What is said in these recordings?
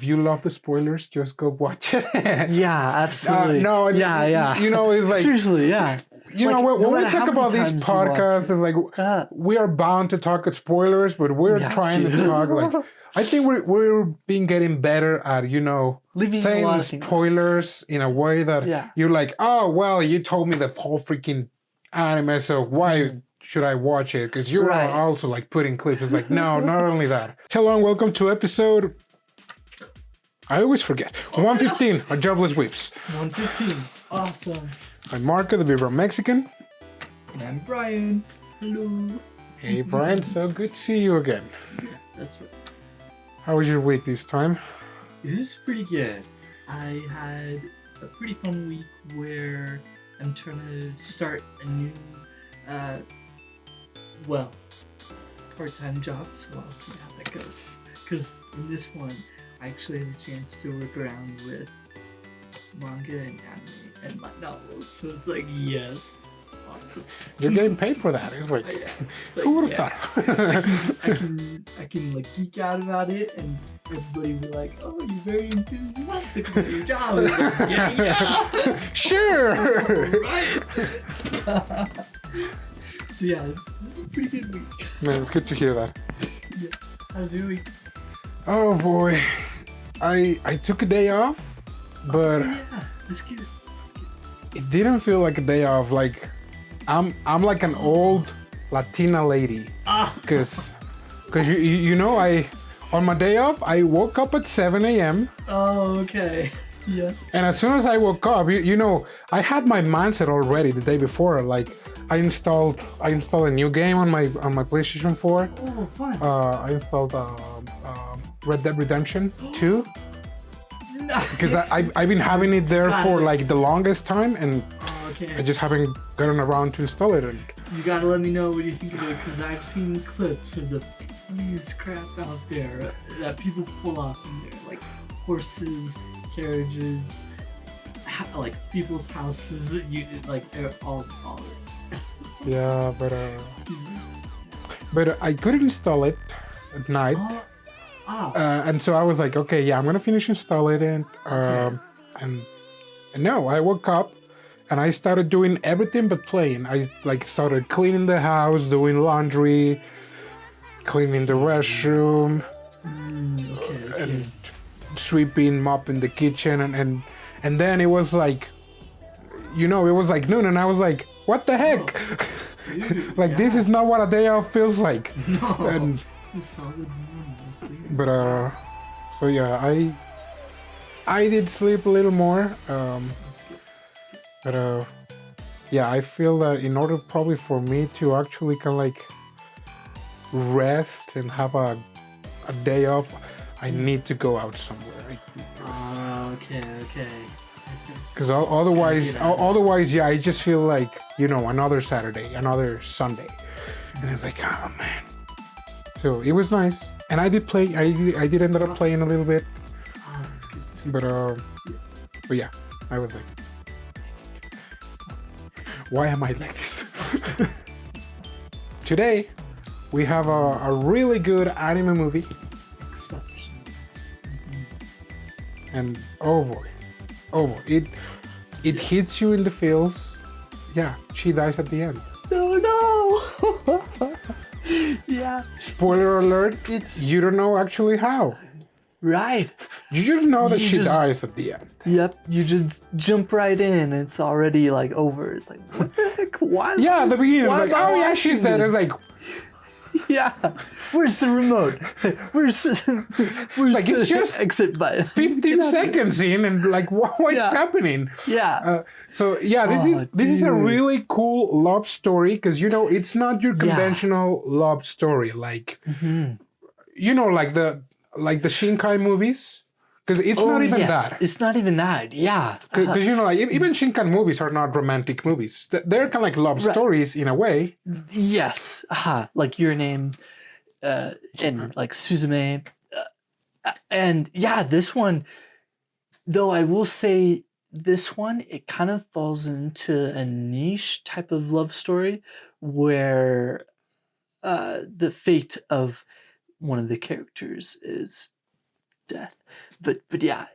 if you love the spoilers, just go watch it. Yeah, absolutely. No, yeah. You know, it's like seriously, yeah. You know, when we talk about these podcasts, it's like we are bound to talk at spoilers, but we're trying to talk like I think we're getting better at saying spoilers in a way that you're like, oh well, you told me the whole freaking anime, so why should I watch it? Because you're also like putting clips. It's like no, not only that. Hello and welcome to episode. I always forget. 115 on Jobless Weebs. 115. Awesome. I'm Marco, the Beaver Mexican. And I'm Brian. Hello. Hey, Brian. So good to see you again. Yeah, that's right. How was your week this time? It was pretty good. I had a pretty fun week where I'm trying to start a new, part-time job, so I'll see how that goes. Because in this one, I actually had a chance to work around with manga and anime and my novels, so it's like, yes, awesome. You're getting paid for that. It's like, who would have thought? I can like geek out about it, and everybody will be like, "Oh, you're very enthusiastic about your job." It's like, yeah, sure, right. So yeah, it's a pretty good week. Man, it's good to hear that. Yeah. How's your week? Oh boy, I took a day off, but that's good. It didn't feel like a day off. Like I'm like an old Latina lady, because you know I on my day off I woke up at 7 a.m. Oh, okay. Yeah. And as soon as I woke up, you know, I had my mindset already the day before. Like I installed a new game on my PlayStation 4. Oh, fun. I installed Red Dead Redemption 2. Because I've been having it there for like the longest time, and I just haven't gotten around to install it. And you gotta let me know what you think of it, because I've seen clips of the funniest crap out there that people pull off in there, like horses, carriages, like people's houses. They're all yeah, but I couldn't install it at night. And so I was like, okay, yeah, I'm gonna finish installing it, and no, I woke up and I started doing everything but playing. I like started cleaning the house, doing laundry, cleaning the restroom, and sweeping, mopping the kitchen, and then it was like, it was like noon, and I was like, what the heck? Dude, like this is not what a day off feels like. No, and, it's solid. But so yeah, I did sleep a little more. But yeah, I feel that in order probably for me to actually kind of like rest and have a day off, I need to go out somewhere. Okay. Because otherwise, yeah, I just feel like, another Saturday, another Sunday, and it's like, oh man. So it was nice, and I did play. I did end up playing a little bit. Oh, that's good. But yeah, I was like, why am I like this? Today, we have a really good anime movie. Exception. And oh boy, it hits you in the feels. Yeah, she dies at the end. Oh no! Yeah. Spoiler alert, you don't know actually how. Right. You just know that she dies at the end. Yep, you just jump right in. It's already like over. It's like, what the heck? Why? Yeah, at the beginning, it's like, oh yeah, she's dead. It's like, yeah. Where's the remote? Where's like, it's just exit button? 15 seconds in, and like, what's happening? Yeah. So yeah, this is a really cool love story, because it's not your conventional love story, like like the Shinkai movies, because it's not even that. It's not even that. Yeah. Because like even Shinkai movies are not romantic movies. They're kind of like love stories in a way. Yes. Like Your Name, and like Suzume, and yeah, this one. Though I will say, this one, it kind of falls into a niche type of love story where the fate of one of the characters is death. But yeah,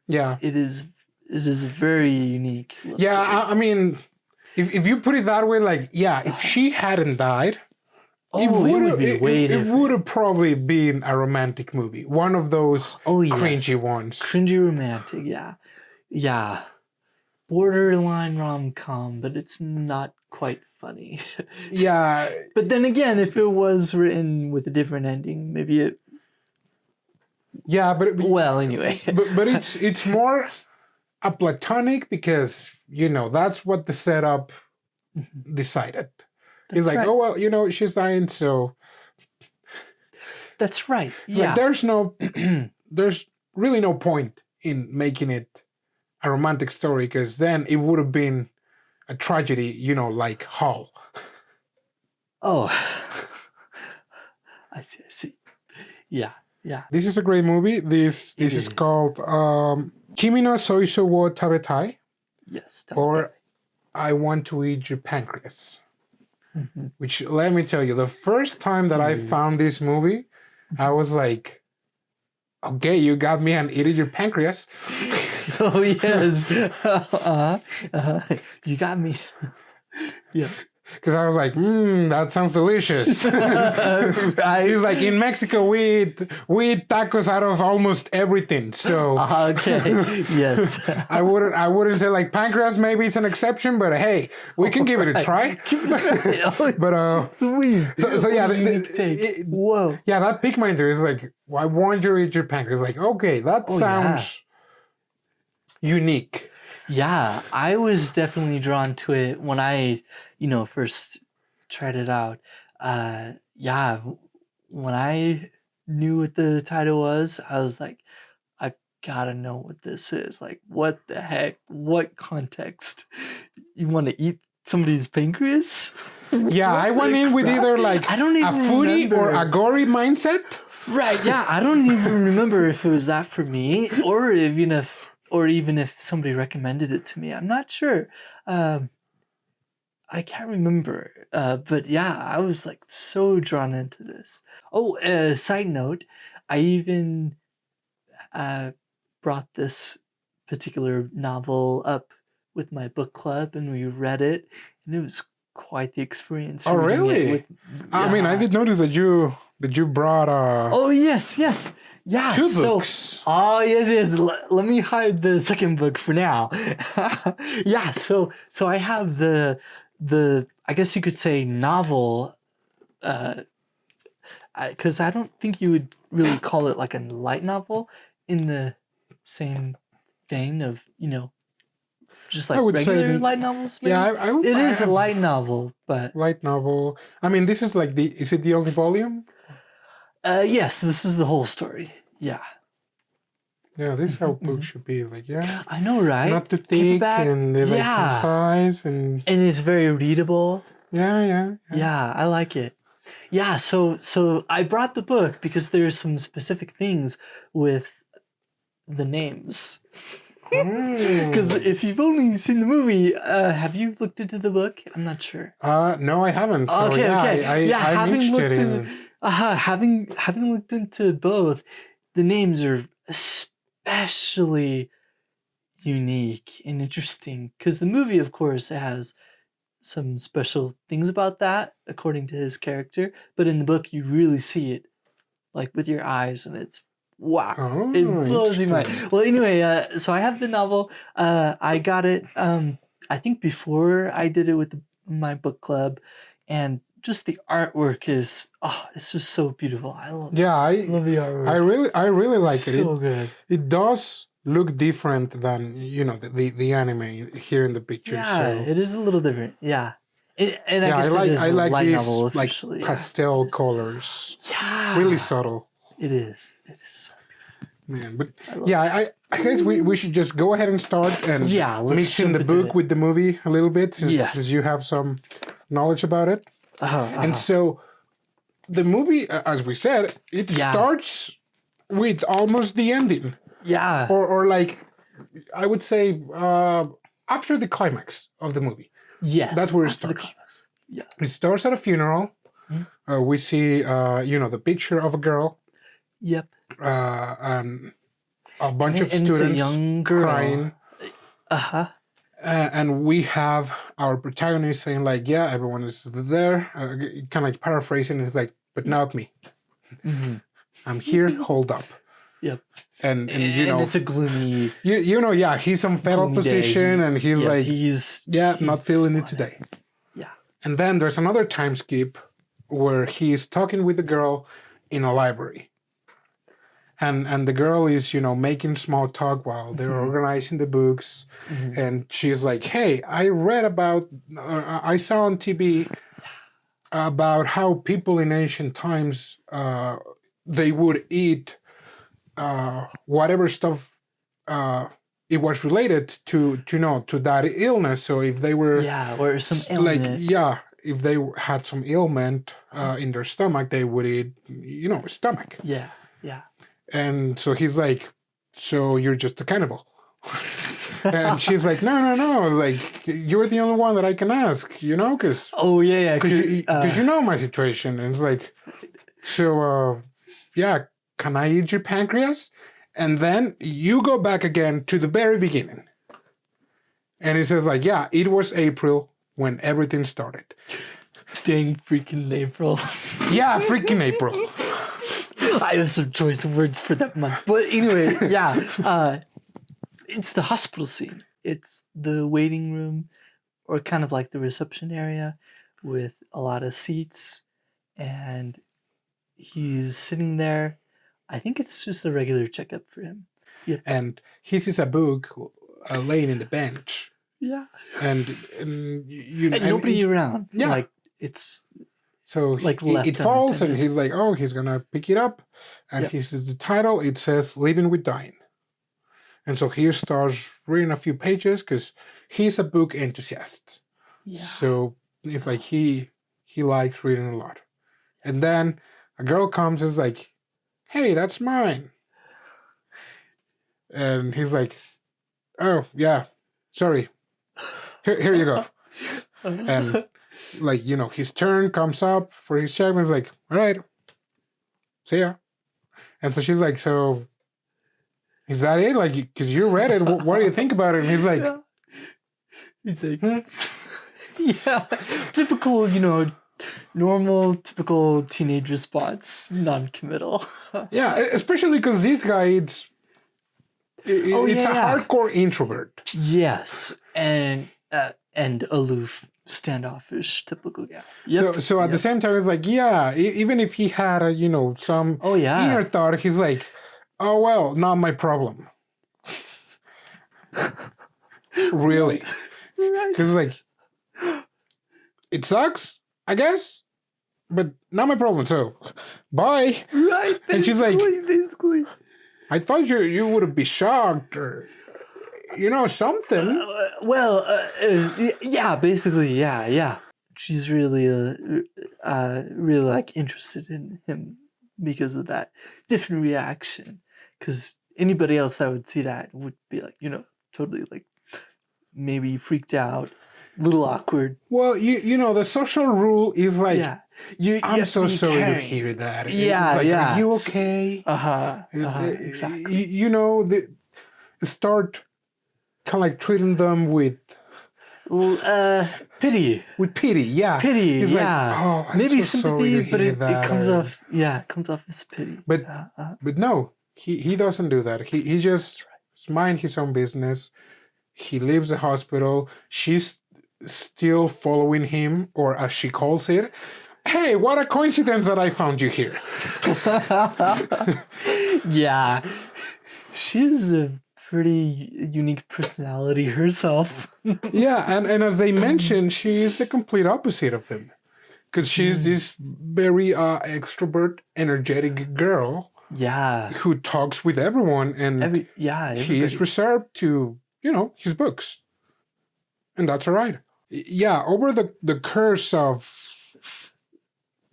Yeah. it is a very unique love story. I mean, if you put it that way, like, if she hadn't died, it would have probably been a romantic movie. One of those cringy ones. Cringy romantic, yeah. Yeah. Borderline rom-com, but it's not quite funny. Yeah. But then again, if it was written with a different ending, maybe it... Yeah, well, anyway. but it's more a platonic because, that's what the setup decided. It's like, oh, well, she's dying, so... That's right, yeah. Like, there's really no point in making it a romantic story, because then it would have been a tragedy, like Hall. Oh. I see. Yeah. This is a great movie. This is called Kimi no Soiso wo Tabetai. Yes. Or I Want to Eat Your Pancreas. Mm-hmm. Which, let me tell you, the first time that I found this movie, I was like, okay, you got me and eating your pancreas. Oh, yes. You got me. Yeah. Because I was like, that sounds delicious. Right. He's like, in Mexico, we eat tacos out of almost everything. So okay, yes. I wouldn't say like pancreas. Maybe it's an exception, but hey, we can give it a try. But sweet. So yeah, whoa. Yeah, that piqued my interest. Like, I want you to eat your pancreas. Like, okay, that sounds unique. Yeah, I was definitely drawn to it when I, first tried it out. When I knew what the title was, I was like, I've got to know what this is. Like, what the heck? What context? You want to eat somebody's pancreas? Yeah, I went in with either like I don't even a foodie remember. or a gory mindset. Right, yeah, I don't even remember if it was that for me or even if somebody recommended it to me. I'm not sure. I can't remember. But yeah, I was like so drawn into this. Oh, side note, I even brought this particular novel up with my book club and we read it, and it was quite the experience. Oh, really? I mean, I did notice that you brought Oh, yes. Yeah, two books. Oh, yes. Let me hide the second book for now. Yeah, so I have the I guess you could say novel, because I don't think you would really call it like a light novel in the same vein of, just like regular light novels. Maybe? Yeah, it is a light novel, but light novel. I mean, this is like is it the only volume? Yes, this is the whole story. Yeah. Yeah, this is how books should be. Like, yeah. I know, right? Not too thick and they're like concise and it's very readable. Yeah. Yeah, I like it. Yeah, so I brought the book because there's some specific things with the names. Because if you've only seen the movie, have you looked into the book? I'm not sure. No, I haven't. So okay. I'm interested in... having looked into both, the names are especially unique and interesting. Because the movie, of course, has some special things about that, according to his character. But in the book, you really see it, like with your eyes, and it's wow, it blows your mind. Well, anyway, so I have the novel. I got it, I think before I did it with my book club, and just the artwork is, it's just so beautiful. I love the artwork. I really like it. So good. It does look different than the anime here in the picture. Yeah, so. it is a little different. Yeah. And I guess it is I like light these novel like officially. pastel colors. Yeah. Really subtle. It is so beautiful. Man, but I guess we should just go ahead and start and mix in the book with the movie a little bit since you have some knowledge about it. And so the movie, as we said, it starts with almost the ending. Yeah. Or like, I would say after the climax of the movie. Yes. That's where it starts. Yeah. It starts at a funeral. Mm-hmm. We see, the picture of a girl. Yep. and a bunch of and it's students a young girl crying. And we have our protagonist saying like, yeah, everyone is there, kind of like paraphrasing. It's like, but not me. Mm-hmm. I'm here, hold up. Yep. And you know, it's a gloomy. You know, yeah, he's in fetal position, and he's like, he's not feeling it today. Yeah. And then there's another time skip where he's talking with the girl in a library. And the girl is, you know, making small talk while they're organizing the books. Mm-hmm. And she's like, hey, I saw on TV about how people in ancient times, they would eat whatever stuff it was related to that illness. So if they were... Yeah, or some ailment. If they had some ailment in their stomach, they would eat, you know, stomach. Yeah. And so he's like, so you're just a cannibal. And she's like, no, like, you're the only one that I can ask, you know, because... Oh, yeah. Because you know my situation. And it's like, so, can I eat your pancreas? And then you go back again to the very beginning. And he says like, yeah, it was April when everything started. Dang freaking April. Yeah, freaking April. I have some choice words for that month. But anyway, it's the hospital scene. It's the waiting room, or kind of like the reception area with a lot of seats. And he's sitting there. I think it's just a regular checkup for him. Yep. And he sees a book laying in the bench. Yeah. And nobody around. Yeah. Like, it's... So like it falls, and he's like, oh, he's going to pick it up. And he sees the title. It says Living with Dying. And so he starts reading a few pages because he's a book enthusiast. Yeah. So it's like he likes reading a lot. And then a girl comes and is like, hey, that's mine. And he's like, oh, yeah, sorry. Here you go. And... like, you know, his turn comes up for his check, and he's like, all right, see ya. And so she's like, so is that it? Like, because you read it, what do you think about it? And he's like, yeah, typical, you know, normal, typical teenage response, non-committal. Yeah, especially because this guy, it's a hardcore introvert. Yes, and aloof, standoffish, typical guy. Yep. So at the same time, it's like, even if he had some inner thought, he's like, oh well, not my problem. Really? Because like, it sucks, I guess, but not my problem. So, bye. Right. And she's like, basically, I thought you would be shocked or. Something. Basically, yeah. She's really, really like interested in him because of that different reaction. Because anybody else that would see that would be like, totally like maybe freaked out, a little awkward. Well, the social rule is like, I'm so sorry to hear that. Yeah, like, are you okay? Exactly. Start kind of like treating them with pity. With pity, yeah. Pity, He's yeah. like, oh, I'm maybe so sympathy, but it comes or... off. Yeah, it comes off as pity. But no, he doesn't do that. He just mind his own business. He leaves the hospital. She's still following him, or as she calls it, hey, what a coincidence that I found you here. Yeah, she's a pretty unique personality herself. Yeah, and as they mentioned, she is the complete opposite of him. Because she's this very extrovert, energetic girl. Yeah. Who talks with everyone, and he's reserved to, his books. And that's all right. Yeah, over the course of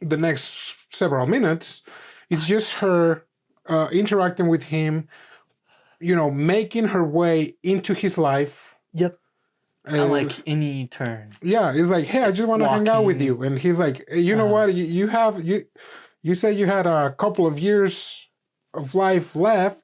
the next several minutes, it's just her interacting with him, making her way into his life. Yep. Like any turn. Yeah, it's like, hey, I just want to hang out with you. And he's like, you know what? You said you had a couple of years of life left.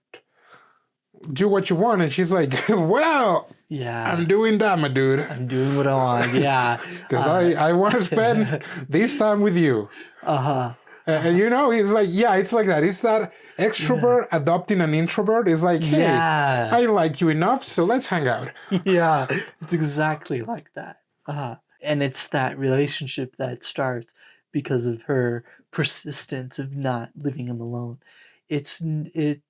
Do what you want. And she's like, well, Yeah. I'm doing that, my dude. I'm doing what I want. Yeah. Because I want to spend this time with you. Uh-huh. And you know, it's like, yeah, it's like that. It's that extrovert adopting an introvert. It's like, hey, Yeah. I like you enough, so let's hang out. Yeah. It's exactly like that. And it's that relationship that starts because of her persistence of not leaving him alone. We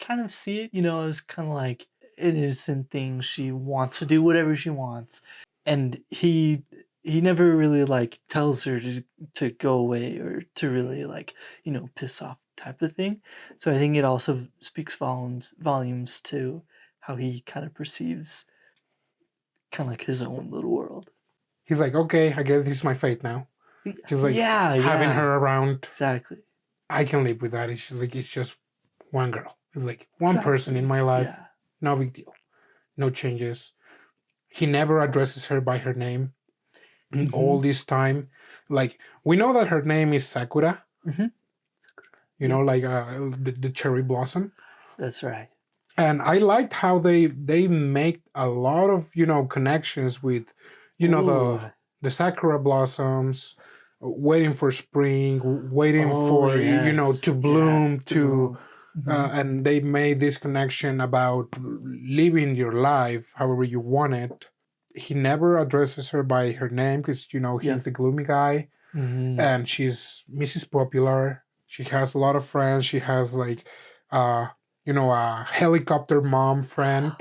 kind of see it, you know, as kind of like an innocent thing. She wants to do whatever she wants, and he never really like tells her to go away or to really like, you know, piss off type of thing. So I think it also speaks volumes to how he kind of perceives kind of like his own little world. He's like, okay, I guess this is my fate now. Just like having her around. Exactly. I can live with that. It's just like, it's just one girl. It's like one person in my life. Yeah. No big deal. No changes. He never addresses her by her name all this time. Like, we know that her name is Sakura. You know, like the cherry blossom. That's right. And I liked how they make a lot of, you know, connections with, you know, the Sakura blossoms, waiting for spring, waiting for, you know, to bloom, and they made this connection about living your life however you want it. He never addresses her by her name because, you know, he's the gloomy guy, and she's Mrs. Popular. She has a lot of friends. She has like, you know, a helicopter mom friend.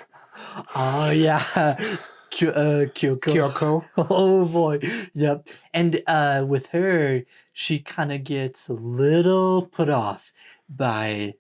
Oh yeah. Kyoko. Oh boy. Yep. And with her, she kind of gets a little put off by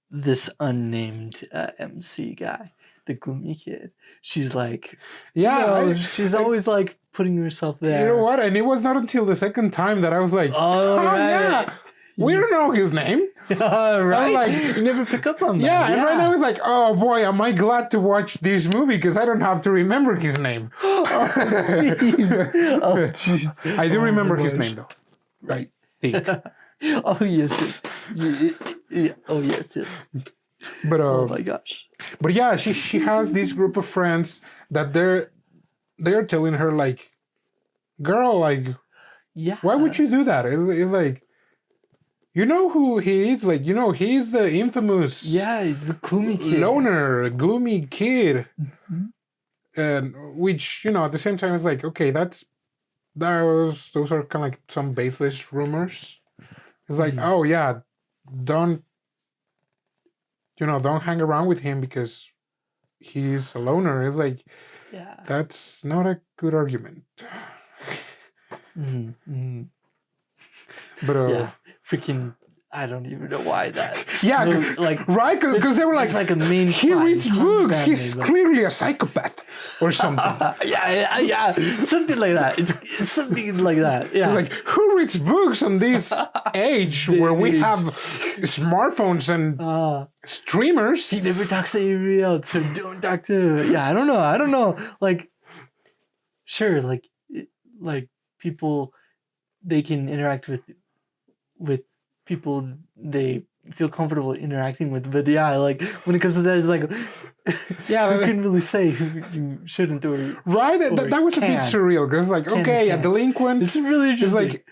this unnamed MC guy, the gloomy kid. She's like, she's always like putting herself there. You know what? And it was not until the second time that I was like, yeah, we don't know his name. Right? Like, you never pick up on that. Yeah, and right now it's like, oh boy, am I glad to watch this movie because I don't have to remember his name. Oh, jeez. I do remember his name, though. I think. Oh, yes. Yeah. Oh, yes. But, oh, my gosh. But yeah, she has this group of friends that they're telling her, like, girl, like, why would you do that? It's like, you know who he is? Like, you know, he's the infamous... Yeah, he's the gloomy kid. Loner, gloomy kid. And which, you know, at the same time, it's like, okay, those are kind of like some baseless rumors. It's like, oh yeah, don't hang around with him because he's a loner. It's like, that's not a good argument. But freaking, I don't even know why that. Yeah, like, right? Because they were like, it's like a main he reads books. He's clearly a psychopath or something. yeah, something like that. It's something like that. Yeah, it's like, who reads books on this age where we have smartphones and streamers? He never talks to anybody else, so don't talk to. Yeah, I don't know. Like, sure, like people, they can interact with people they feel comfortable interacting with, but yeah, like when it comes to that, it's like, you couldn't really say who you shouldn't or right. That was a bit surreal because like, a delinquent. It's really just like.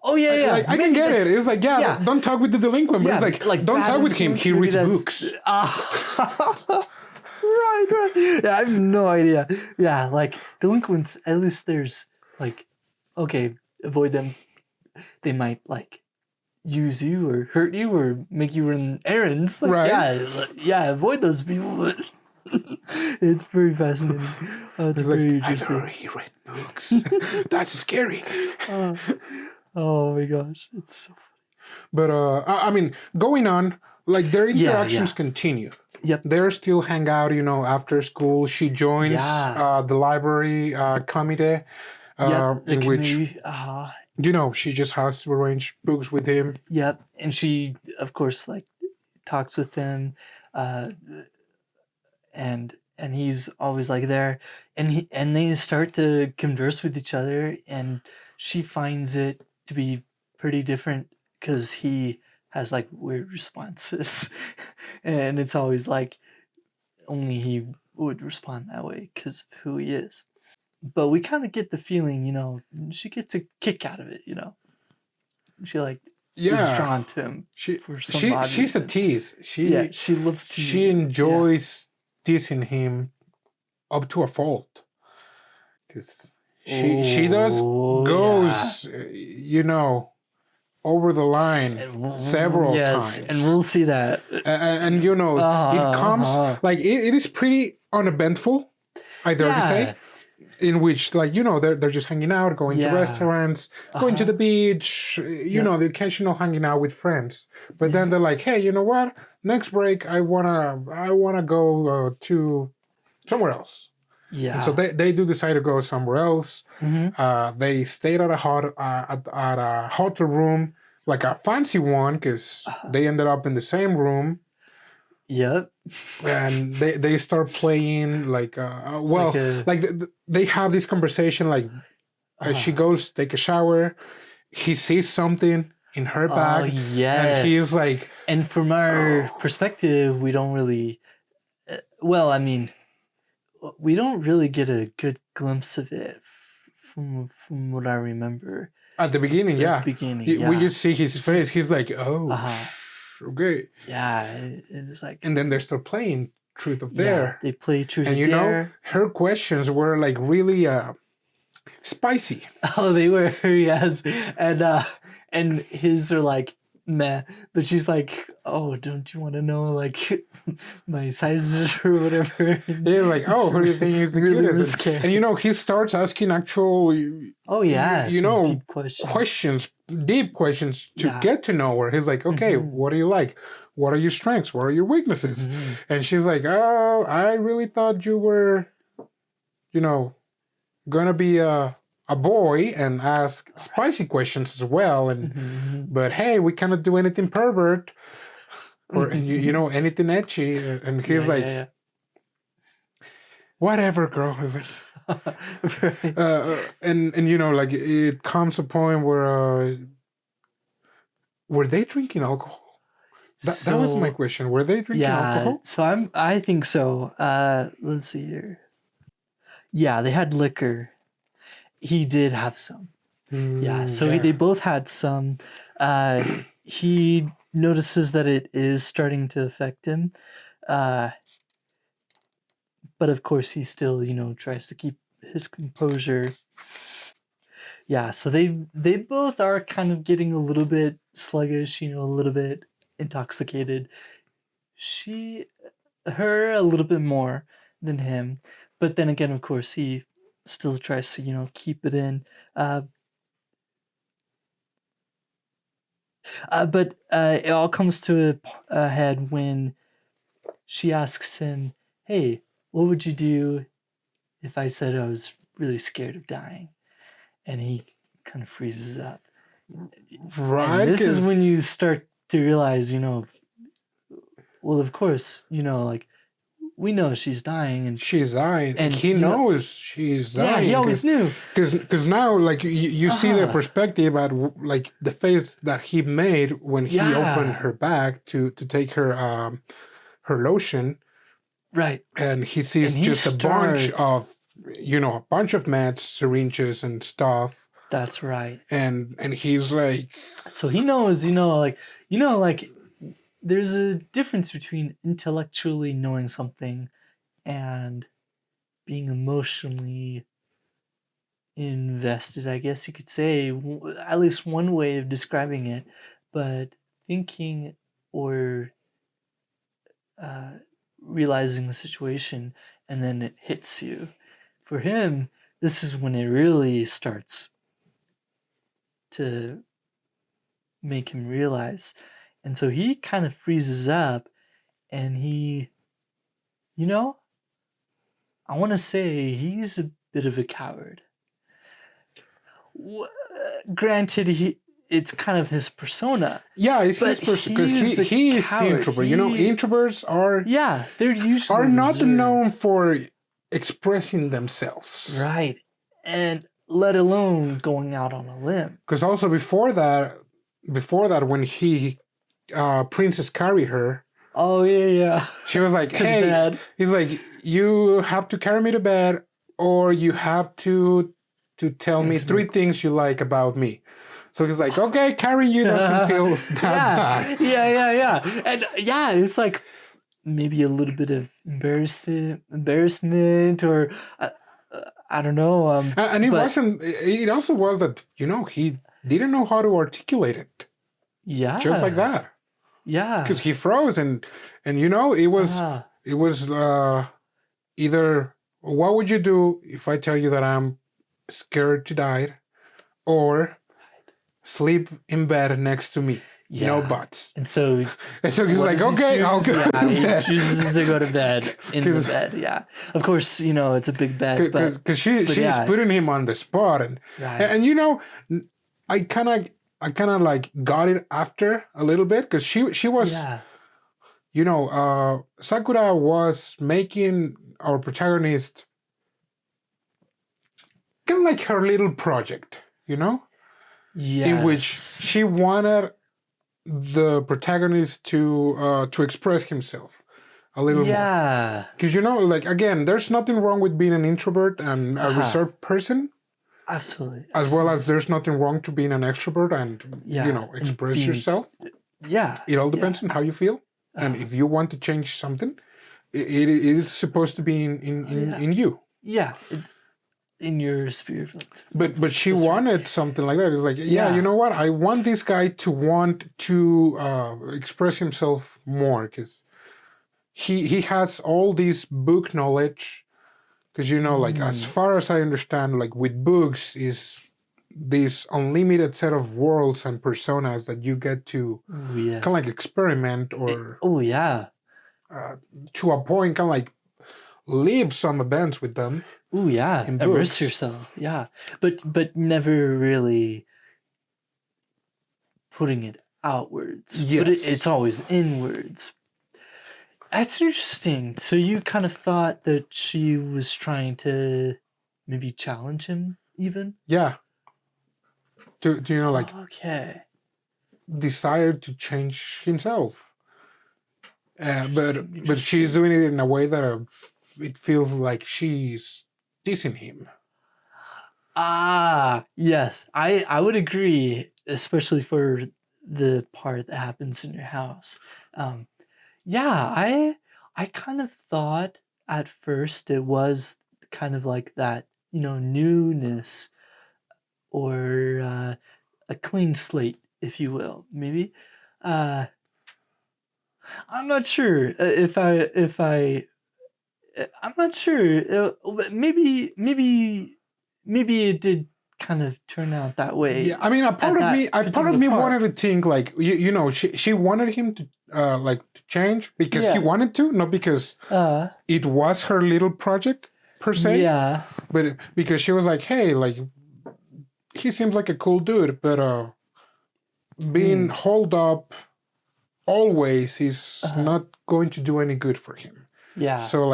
Oh yeah. Like, I can get it. It's like, don't talk with the delinquent, but it's like don't talk with him. He reads books. Right. Yeah, I have no idea. Yeah, like delinquents, at least there's like, okay, avoid them. They might like use you or hurt you or make you run errands. Like, right. Yeah, avoid those people. But it's very fascinating. It's very interesting. I never he read books. That's scary. Oh my gosh, it's so funny. But I mean, going on, like their interactions continue. Yep. They still hang out, you know, after school. She joins the library committee, in which, you know, she just has to arrange books with him. Yep. And she, of course, like talks with him, and he's always like there, and they start to converse with each other, and she finds it to be pretty different because he has like weird responses. And it's always like only he would respond that way because of who he is. But we kind of get the feeling, you know, she gets a kick out of it, you know. She like is drawn to him for some odd she's reason. a tease. She loves teasing. She enjoys teasing him up to a fault. Because she does goes, you know, over the line several times. And we'll see that. And you know, it comes like it is pretty uneventful, I dare to say. In which, like, you know, they're just hanging out, going to restaurants, going to the beach, you know, the occasional hanging out with friends. But then they're like, hey, you know what? Next break, I wanna go to somewhere else. Yeah. And so they do decide to go somewhere else. They stayed at a hotel room, like a fancy one, because they ended up in the same room. Yep. And they start playing like they have this conversation like she goes take a shower, he sees something in her bag, and he's like, and from our perspective, we don't really I mean, we don't really get a good glimpse of it from what I remember at the beginning. We just see his face. He's like, okay. Yeah, it's like... And then they start playing Truth or Dare. They play Truth or Dare. And you know, her questions were like really spicy. Oh, they were, yes. And his are like, meh. But she's like, oh, don't you want to know, like, my sizes or whatever? They're like, oh, who do you think is the really cutest? And you know, he starts asking actual... you know, deep questions to get to know her. He's like, okay, what do you like? What are your strengths? What are your weaknesses? And she's like, oh, I really thought you were, you know, gonna be a boy and ask spicy questions as well. And but hey, we cannot do anything pervert or you know, anything etchy. And he's like, whatever, girl. He's like, and you know, like it comes a point where were they drinking alcohol? That was my question. Were they drinking alcohol? So I think so. Let's see here. Yeah, they had liquor. He did have some. They both had some. He notices that it is starting to affect him. But of course, he still, you know, tries to keep his composure. Yeah, so they both are kind of getting a little bit sluggish, you know, a little bit intoxicated. Her a little bit more than him. But then again, of course, he still tries to, you know, keep it in. But it all comes to a head when she asks him, hey, what would you do if I said I was really scared of dying? And he kind of freezes up. Right. And this is when you start to realize, you know, well, of course, you know, like, we know she's dying. And she's dying. And he knows she's dying. Yeah, he always knew. Because now, like, you see the perspective at, like, the face that he made when he opened her bag to take her lotion. Right. And he sees a bunch of, you know, a bunch of meds, syringes and stuff. That's right. And he's like... So he knows, like, there's a difference between intellectually knowing something and being emotionally invested, I guess you could say, at least one way of describing it. But thinking or realizing the situation and then it hits you. For him, this is when it really starts to make him realize. And so he kind of freezes up and he, you know, I want to say he's a bit of a coward. Granted, it's kind of his persona. Yeah, it's his persona because he is introvert. You know, introverts are they're usually not known for expressing themselves, right? And let alone going out on a limb. Because also before that, when he Princess carry her. Oh yeah. She was like, To hey, bed. he's like, you have to carry me to bed, or you have to tell me Answer 3 things you like about me. So he's like, okay, carrying you doesn't feel that bad. Yeah. And yeah, it's like maybe a little bit of embarrassment, or I don't know. And it wasn't. It also was that he didn't know how to articulate it. Yeah. Just like that. Yeah. Because he froze, and it was either, what would you do if I tell you that I'm scared to die, or sleep in bed next to me. Yeah. No buts. And so he's like, okay, I'll go to bed. He chooses to go to bed in the bed. Yeah. Of course, it's a big bed. Because she's putting him on the spot, and I kind of like got it after a little bit, because she was, Sakura was making our protagonist kind of like her little project, in which she wanted the protagonist to express himself a little more. Because again, there's nothing wrong with being an introvert and a reserved person. Absolutely. As well as there's nothing wrong to being an extrovert and express yourself. Yeah. It all depends on how you feel, and if you want to change something, it is supposed to be in you. Yeah. In your sphere of influence. But she wanted something like that. It's like, you know what? I want this guy to want to express himself more, because he has all this book knowledge. Because as far as I understand, with books is this unlimited set of worlds and personas that you get to kind of experiment or to a point, kind of live some events with them. Oh yeah, immerse yourself. Yeah, but never really putting it outwards. Yes. But it's always inwards. That's interesting. So you kind of thought that she was trying to maybe challenge him, even? Yeah. To okay. Desire to change himself. But she's doing it in a way that it feels like she's teasing him. Yes. I would agree, especially for the part that happens in your house. I kind of thought at first it was kind of like that, newness, or a clean slate, if you will. Maybe. I'm not sure I'm not sure. Maybe it did kind of turn out that way. Yeah, I mean, a part of me wanted to think she wanted him to to change because he wanted to, not because it was her little project per se. Yeah. But because she was like, hey, he seems like a cool dude, but being holed up always is not going to do any good for him. Yeah. So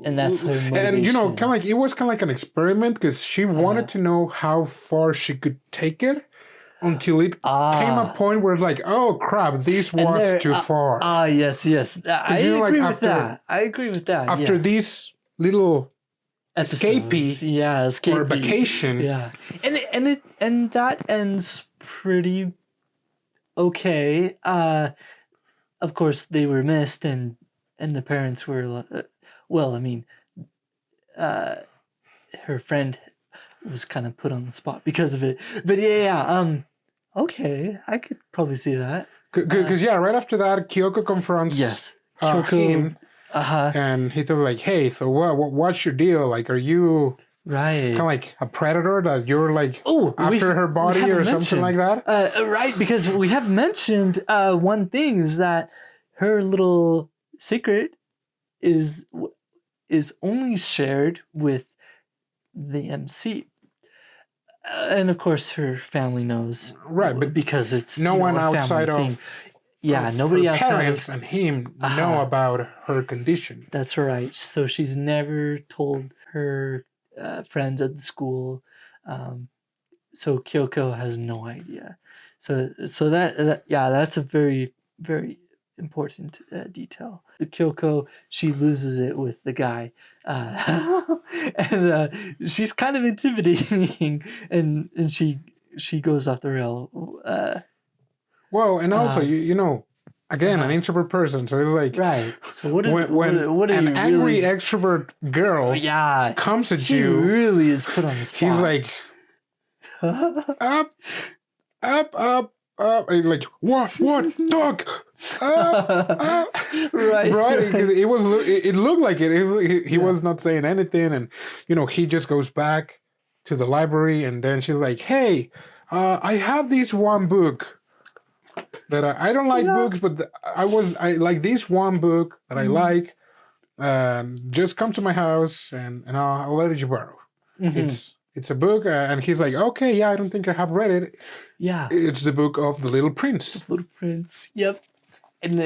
and that's her motivation. And kind of it was kind of like an experiment, because she wanted to know how far she could take it until it came a point where it's oh crap, this was too far. Yes. I agree with that. I agree with that. After this little escapee, or vacation, and that ends pretty okay. Of course, they were missed, and the parents were. Her friend was kind of put on the spot because of it. But okay, I could probably see that. Because right after that, Kyoko confronts him, and he tells hey, so what's your deal? Are you kind of a predator that you're after her body or something like that? Right, because we have mentioned one thing is that her little secret is only shared with the MC. And of course her family knows. Right, but because it's no one outside of nobody her outside parents and him know about her condition. That's right. So she's never told her friends at the school. So Kyoko has no idea. So that yeah, that's a very very important detail. Kyoko, she loses it with the guy, and she's kind of intimidating, and she goes off the rail. Well, and also you know, again, an introvert person, so it's like right. So what when an angry extrovert girl comes at he you, really is put on the spot. he's like up, and like what dog, right, because it looked like he was not saying anything, and you know, he just goes back to the library, and then she's like, hey, I have this one book that I don't like books, but I like this one book that I like. Just come to my house and I'll let you borrow. It's a book, and he's like, okay, yeah, I don't think I have read it. Yeah, it's the book of The Little Prince. The Little Prince. Yep, and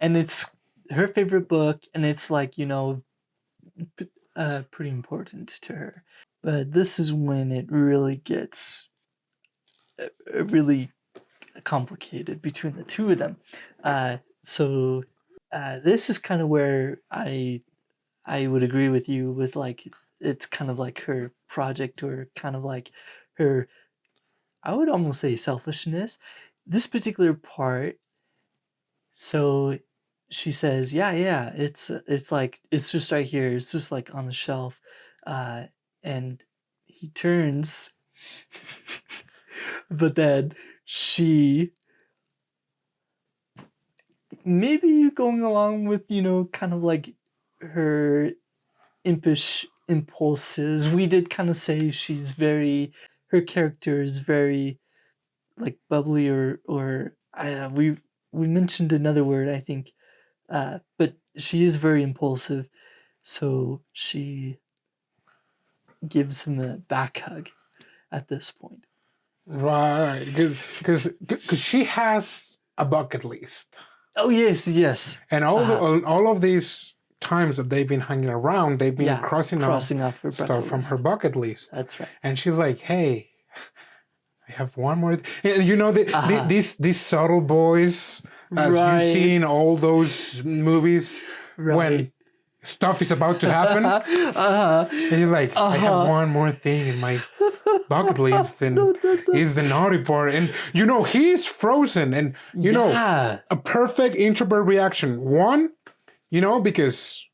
it's her favorite book, and it's like, you know, pretty important to her. But this is when it really gets really complicated between the two of them. So this is kind of where I would agree with you with, like, it's kind of like her project, or kind of like her, I would almost say, selfishness. This particular part, so she says, yeah, it's like, it's just right here, it's just like on the shelf, and he turns but then she, maybe going along with, you know, kind of like her impish impulses, we did kind of say she's very, her character is very like bubbly, or we mentioned another word, I think, but she is very impulsive, so she gives him a back hug at this point. Right, because she has a bucket list. Oh yes. And all of these times that they've been hanging around, they've been crossing off her stuff from her bucket list. That's right. And she's like, "Hey, I have one more." And you know, these subtle boys, as you see in all those movies, when stuff is about to happen, and he's like, "I have one more thing in my bucket list, and he's the naughty part." And you know, he's frozen, and you know, a perfect introvert reaction. One, you know, because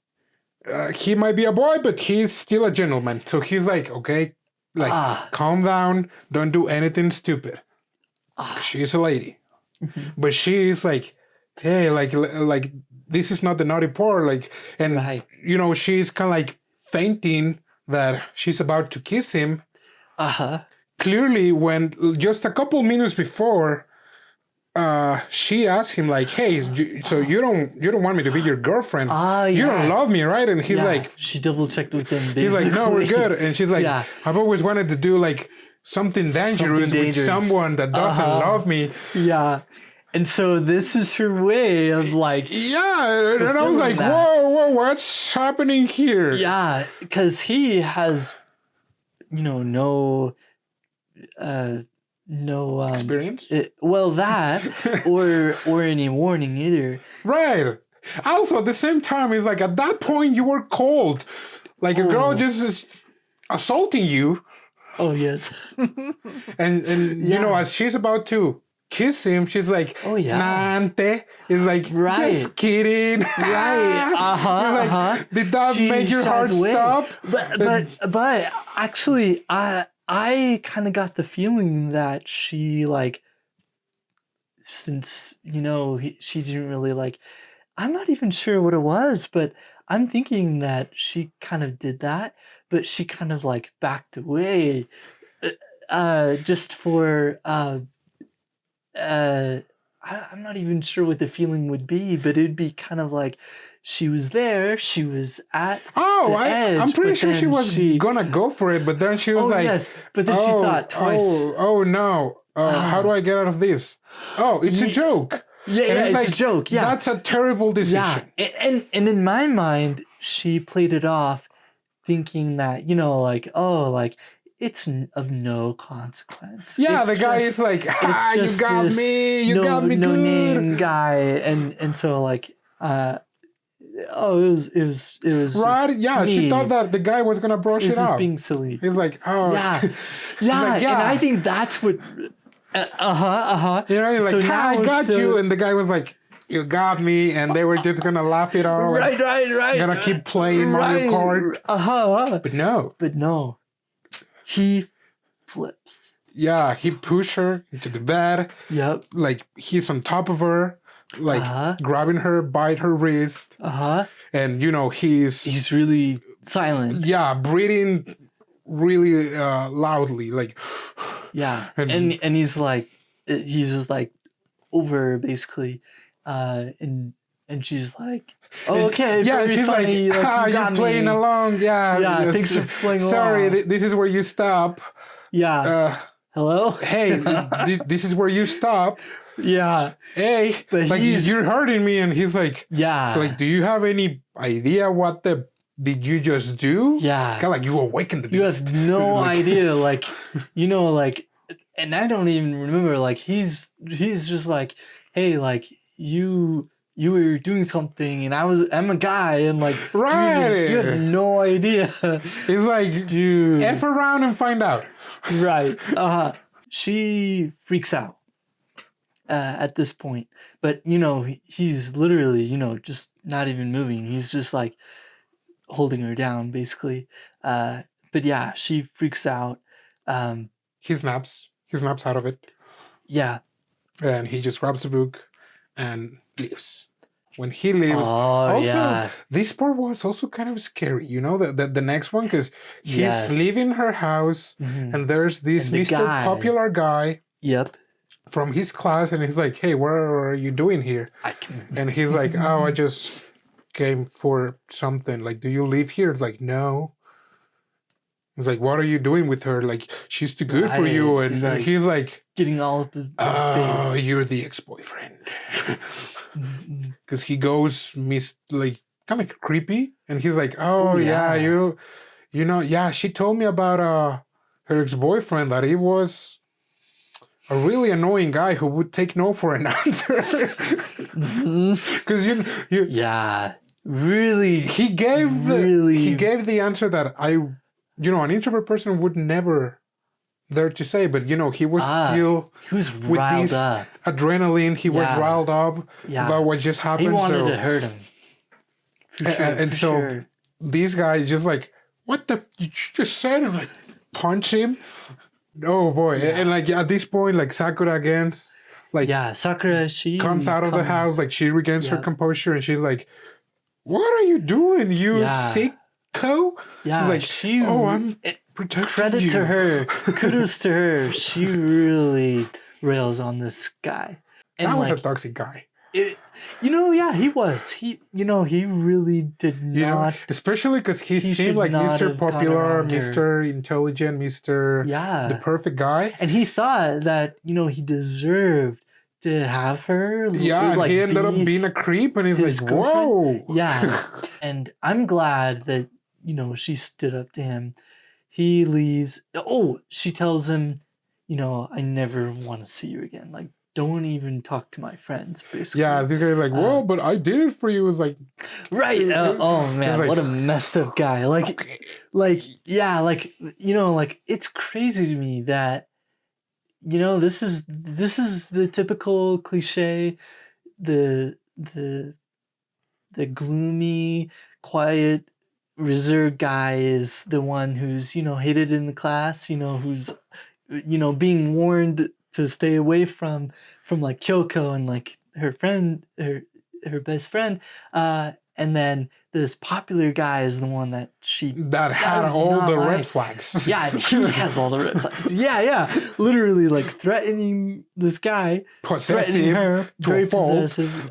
he might be a boy, but he's still a gentleman, so he's like, okay, like, calm down, don't do anything stupid. She's a lady. But she's like, hey, like this is not the naughty part, like, and you know, she's kind of like fainting that she's about to kiss him. Clearly, when just a couple minutes before, she asked him like, "Hey, so you don't want me to be your girlfriend? You don't love me, right?" And he's like, she double checked with him. Basically. He's like, "No, we're good." And she's like, "I've always wanted to do like something dangerous with someone that doesn't love me." Yeah. And so this is her way of like... Yeah, and I was like, whoa, what's happening here? Yeah, because he has, you know, no experience? That, or any warning either. Right. Also, at the same time, it's like, at that point, you were cold. Like, a girl just is assaulting you. Oh, yes. and you know, as she's about to kiss him, she's like, Nante. It's like, just kidding. Right. Did that make your heart stop? But actually, I kind of got the feeling that she, like, since, you know, she didn't really, like, I'm not even sure what it was, but I'm thinking that she kind of did that, but she kind of, like, backed away just for... I'm not even sure what the feeling would be, but it'd be kind of like she was there, she was at the edge. I'm pretty sure she was gonna go for it, but then she was but then she thought twice. Oh no, how do I get out of this? Oh, it's a joke. Yeah, it's like, a joke. Yeah, that's a terrible decision. Yeah, and in my mind, she played it off, thinking that, you know, like, oh, like, it's of no consequence. Yeah, It's the guy just- is like, it's you just got this me, you got me no good. name guy, and so like it was Right? Yeah, she me. thought that the guy was gonna brush It's it just off. being silly. He's like, oh, Yeah, He's yeah, like, and I think that's what. You know, he's So like, now I got it's so- you, and the guy was like, you got me, and they were just gonna laugh it all. Right. Gonna keep playing Mario Kart. But no. But no, he flips. Yeah, he pushed her into the bed. Yep. Like he's on top of her, like Uh-huh. grabbing her, bite her wrist, and you know he's really silent. yeah, breathing really loudly, like Yeah, And- and he's just like over basically, and she's like, oh, okay, yeah, very she's funny. like, you you're got playing me." along, yeah, Yeah, yes. thanks for playing Sorry, along. this is where you stop. Yeah. Hello. Hey, this is where you stop. Yeah. Hey, But like he's- you're hurting me, and he's like, Yeah. like, do you have any idea what did you just do? Yeah. Kind of like you awakened the You beast. have no Like- idea, like, like, and I don't even remember, like, he's just like, hey, like, you were doing something, and I'm a guy, and like, Right. dude, you have no idea, He's like, dude. F around and find out. Right. She freaks out at this point, but he's literally, just not even moving. He's just like holding her down, basically. But yeah, she freaks out. He snaps out of it, Yeah. and he just grabs the book and leaves. When he leaves, Oh, also yeah. this part was also kind of scary. You know, the next one, because he's Yes. leaving her house, Mhm. and there's this And the Mr. guy. Popular guy Yep. from his class, and he's like, hey, what are you doing here? I can. And he's like, oh, I just came for something. Like, do you live here? It's like, no. He's like, what are you doing with her? Like, she's too good for you. Right. And He's and like- he's like, Getting all up in oh, space. you're the ex-boyfriend. Mhm. Because he goes like kind of creepy, and he's like, oh, Oh, yeah, yeah. you know, yeah, she told me about her ex-boyfriend, that he was a really annoying guy who would take no for an answer. Mhm. Because you Yeah. Really. he gave Really- the answer that an introvert person would never dare to say, but he was still He was with riled this up. adrenaline. He was Yeah. riled up Yeah. about what just He happened. wanted So to hurt him. For sure, and for so sure. this guy is just like, what the you just said, and like punch him. Oh boy. And like at this point, like Sakura again, like Yeah, Sakura, she comes out of the house, like she regains her Yeah. composure, and she's like, what are you doing, you Yeah. sicko? Yeah, He's like, she. oh, I'm protecting Credit you. to her. Kudos to her. She really rails on this guy. And That was like, a toxic guy. yeah, he was. He really did You know, not. especially because he He seemed should like not Mr. have gone Popular, around her. Mr. Intelligent, Mr. Yeah. the perfect guy. And he thought that, he deserved to have her. Yeah, and like, he ended up be being a creep, and he's his like, whoa. Yeah. And I'm glad that, she stood up to him. He leaves. Oh, she tells him, I never want to see you again. Like, don't even talk to my friends, basically. Yeah, this guy's like, whoa, but I did it for you. It's like, Right. Oh man, like- what a messed up guy. Like, okay. yeah, like it's crazy to me that this is the typical cliche, the gloomy, quiet, reserved guy is the one who's hated in the class, who's being warned to stay away from like Kyoko and like her friend, her best friend, and then this popular guy is the one that she That had does all not the red like. flags. Yeah, he has all the red flags. Yeah, literally like threatening this guy, threatening Possessive. her, to very a fault. possessive.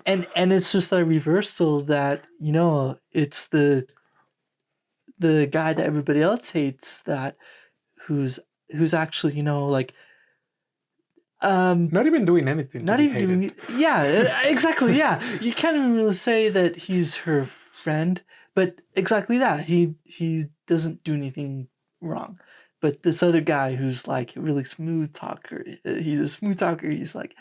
And it's just a reversal that it's the guy that everybody else hates that who's actually like Not even doing anything. not to be even hated. doing yeah, exactly, yeah. You can't even really say that he's her friend, but exactly that. He doesn't do anything wrong. but this other guy who's like a really smooth talker, he's a smooth talker. He's like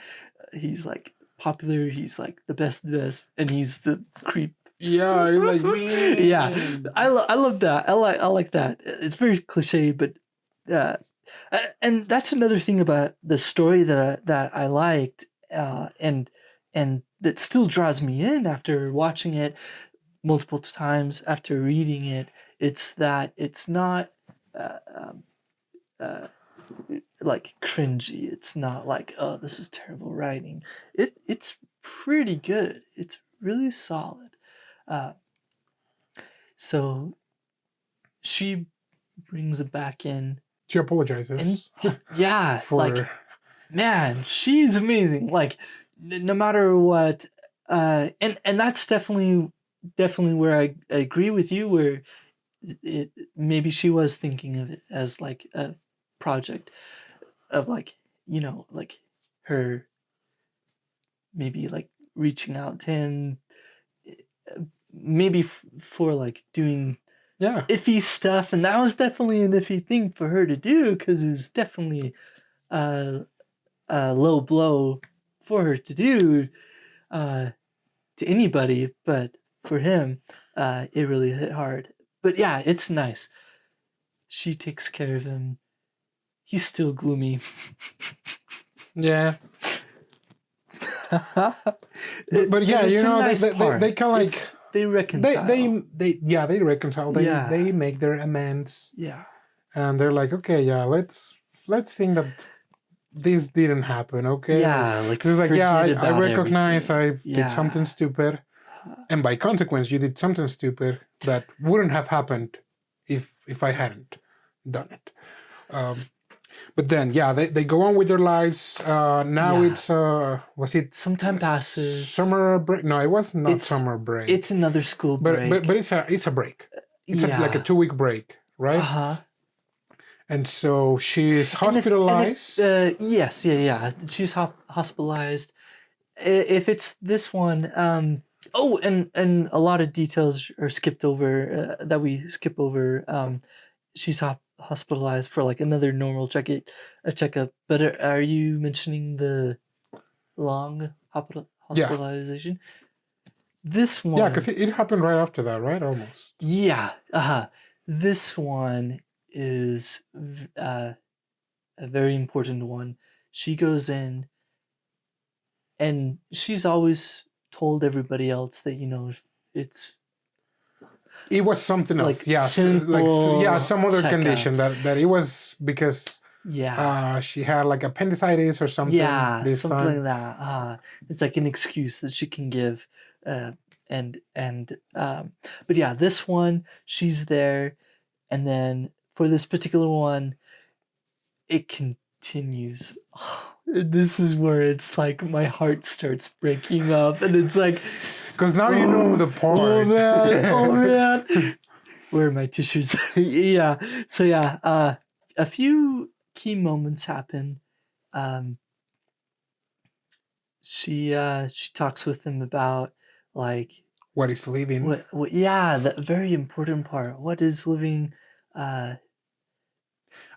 popular. He's like the best of the best, and he's the creep. Yeah, he's like me. Yeah, I love that. I like that. It's very cliche, but and that's another thing about the story that I liked, and that still draws me in after watching it multiple times, after reading it. It's that it's not like cringy. It's not like, oh, this is terrible writing. It's pretty good. It's really solid. So she brings it back in. She apologizes. And yeah, for like, man, she's amazing. Like, no matter what, and that's definitely where I agree with you. Where maybe she was thinking of it as like a project of like, like her maybe like reaching out to him, maybe for like doing iffy stuff, and that was definitely an iffy thing for her to do because it was definitely a low blow for her to do to anybody, but for him it really hit hard. But yeah, it's nice. She takes care of him. He's still gloomy. Yeah. but yeah, nice they kind of like they reconcile. They reconcile. They make their amends. Yeah. And they're like, okay, yeah, let's think that this didn't happen, okay? Yeah, like it's like, yeah, I recognize everything. I did something stupid, and by consequence, you did something stupid that wouldn't have happened if I hadn't done it. But then, yeah, they go on with their lives. Now it's was it? Some time passes. Summer break? No, it was not summer break. It's another school break. But it's a break. It's like a 2-week break, right? And so she's hospitalized. Yes, yeah. She's hospitalized. If it's this one, and a lot of details are skipped over that we skip over. She's hospitalized for like another normal checkup. But are you mentioning the long hospitalization? Yeah. This one. Yeah, because it happened right after that, right? Almost. Yeah. This one is a very important one. She goes in, and she's always told everybody else that it was something else. Like yeah, some other condition that it was because she had like appendicitis or something. Yeah, something like that. It's like an excuse that she can give, but yeah, this one she's there, and then for this particular one, it continues. This is where it's like my heart starts breaking up, and it's like, because now you know the part. Oh man! Where are my tissues? Yeah. So yeah, a few key moments happen. She talks with him about like what is living. What the very important part. What is living?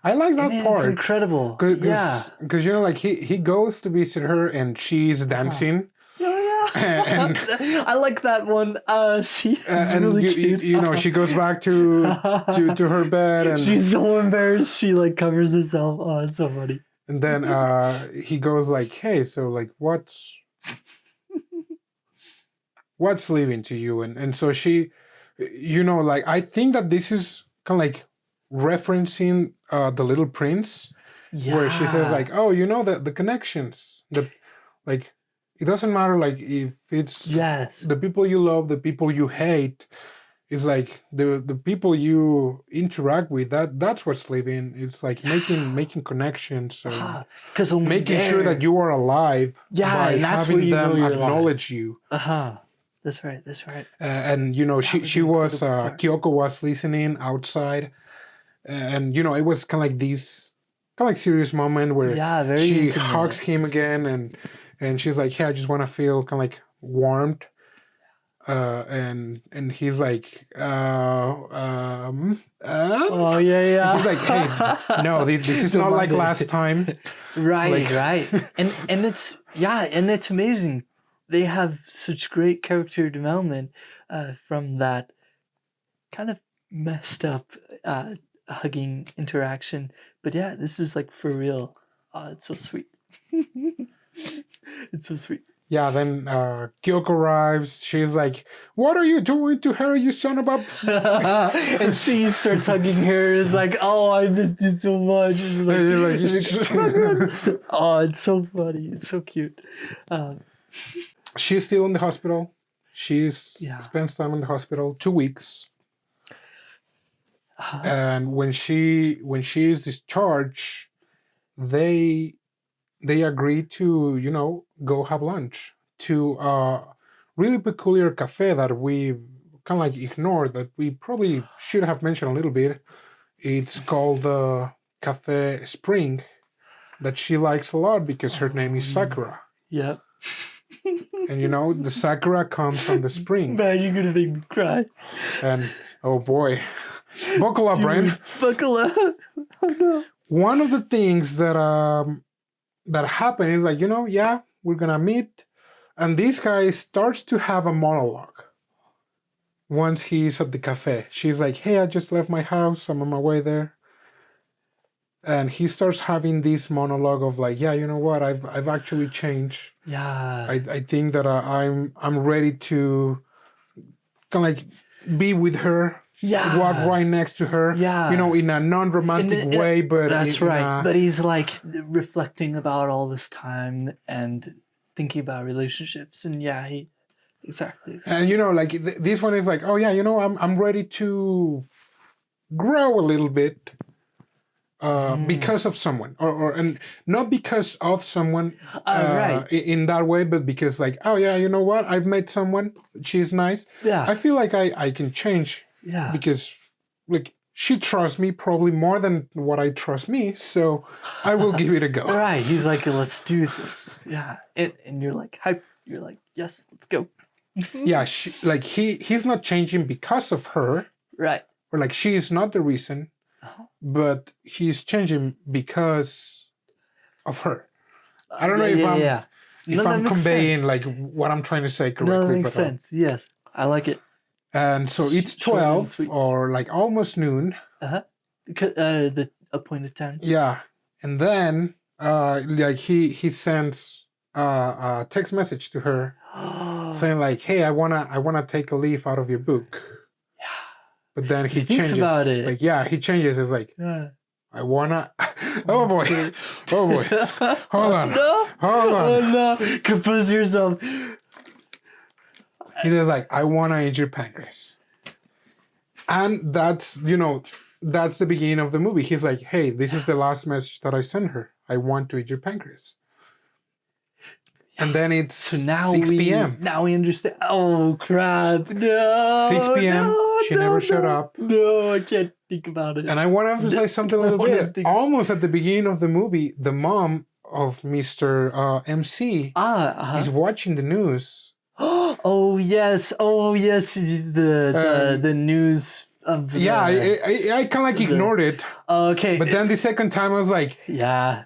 I like that part. It's incredible. Because like he goes to visit her and she's dancing. And I like that one. She's really cute. She goes back to her bed and she's so embarrassed. She like covers herself. Oh, it's so funny. And then he goes like, "Hey, so like what's leaving to you?" And so she, like I think that this is kind of like referencing The Little Prince, where she says like, "Oh, the connections, like." It doesn't matter, like, if it's the people you love, the people you hate. It's like the people you interact with. That's what's living. It's like making connections, making sure that you are alive. By having them acknowledge you. That's right. And she was Kyoko was listening outside, and it was kind of like this serious moment where she hugs him again and she's like, "Hey, I just want to feel kind of like warmed." and he's like, Oh yeah. He's like, hey, no, this is not like last time. Right, right. And it's amazing. They have such great character development from that kind of messed up hugging interaction. But yeah, this is like for real. Oh, it's so sweet. It's so sweet. Yeah, then Kyoko arrives. She's like, "What are you doing to her, you son of a..." And she starts hugging her. It's like, "Oh, I missed you so much." It's like, oh, it's so funny. It's so cute. She's still in the hospital. She's spends time in the hospital 2 weeks. And when she is discharged, they agree to, go have lunch to a really peculiar cafe that we kind of like ignored, that we probably should have mentioned a little bit. It's called the Cafe Spring, that she likes a lot because her name is Sakura. Yep. And the Sakura comes from the spring. Man, you're gonna make me cry. And oh boy, buckle up, Brian. Buckle up. Oh no. One of the things that happened is like, we're gonna meet, and this guy starts to have a monologue. Once he's at the cafe, she's like, "Hey, I just left my house. I'm on my way there." And he starts having this monologue of like, "Yeah, you know what? I've actually changed. Yeah. I think that I'm ready to kind of like be with her." Yeah. Walk right next to her. Yeah. In a non-romantic way, but that's right. But he's like reflecting about all this time and thinking about relationships, and exactly. And this one is like, oh yeah, I'm ready to grow a little bit because of someone, and not because of someone right. in that way, but because like, oh yeah, you know what? I've met someone. She's nice. Yeah. I feel like I can change. Yeah. Because like she trusts me probably more than what I trust me, so I will give it a go. Right. He's like, let's do this. Yeah. And you're like hype. You're like, yes, let's go. Yeah. He's not changing because of her. Right. Or like she is not the reason, but he's changing because of her. I don't know if I'm conveying like what I'm trying to say correctly. No, that makes sense. Yes, I like it. And so it's 12 or like almost noon. The appointed time. Yeah, and then he sends a text message to her saying like, "Hey, I wanna take a leaf out of your book." Yeah. But then he thinks changes. About it. Like he changes. It's like, I wanna. Oh boy. Oh boy. Hold on. No. Hold on. Oh no. Compose yourself. He says like, I wanna eat your pancreas. And that's the beginning of the movie. He's like, hey, this is the last message that I sent her. I want to eat your pancreas. And then it's 6 p.m. Now we understand. Oh crap! No. 6 p.m. She never showed up. No, I can't think about it. And I want to emphasize something a little bit. Almost at the beginning of the movie, the mom of Mr. MC is watching the news. Oh yes! The news of the, I kind of like ignored it. Okay, but then the second time I was like, yeah,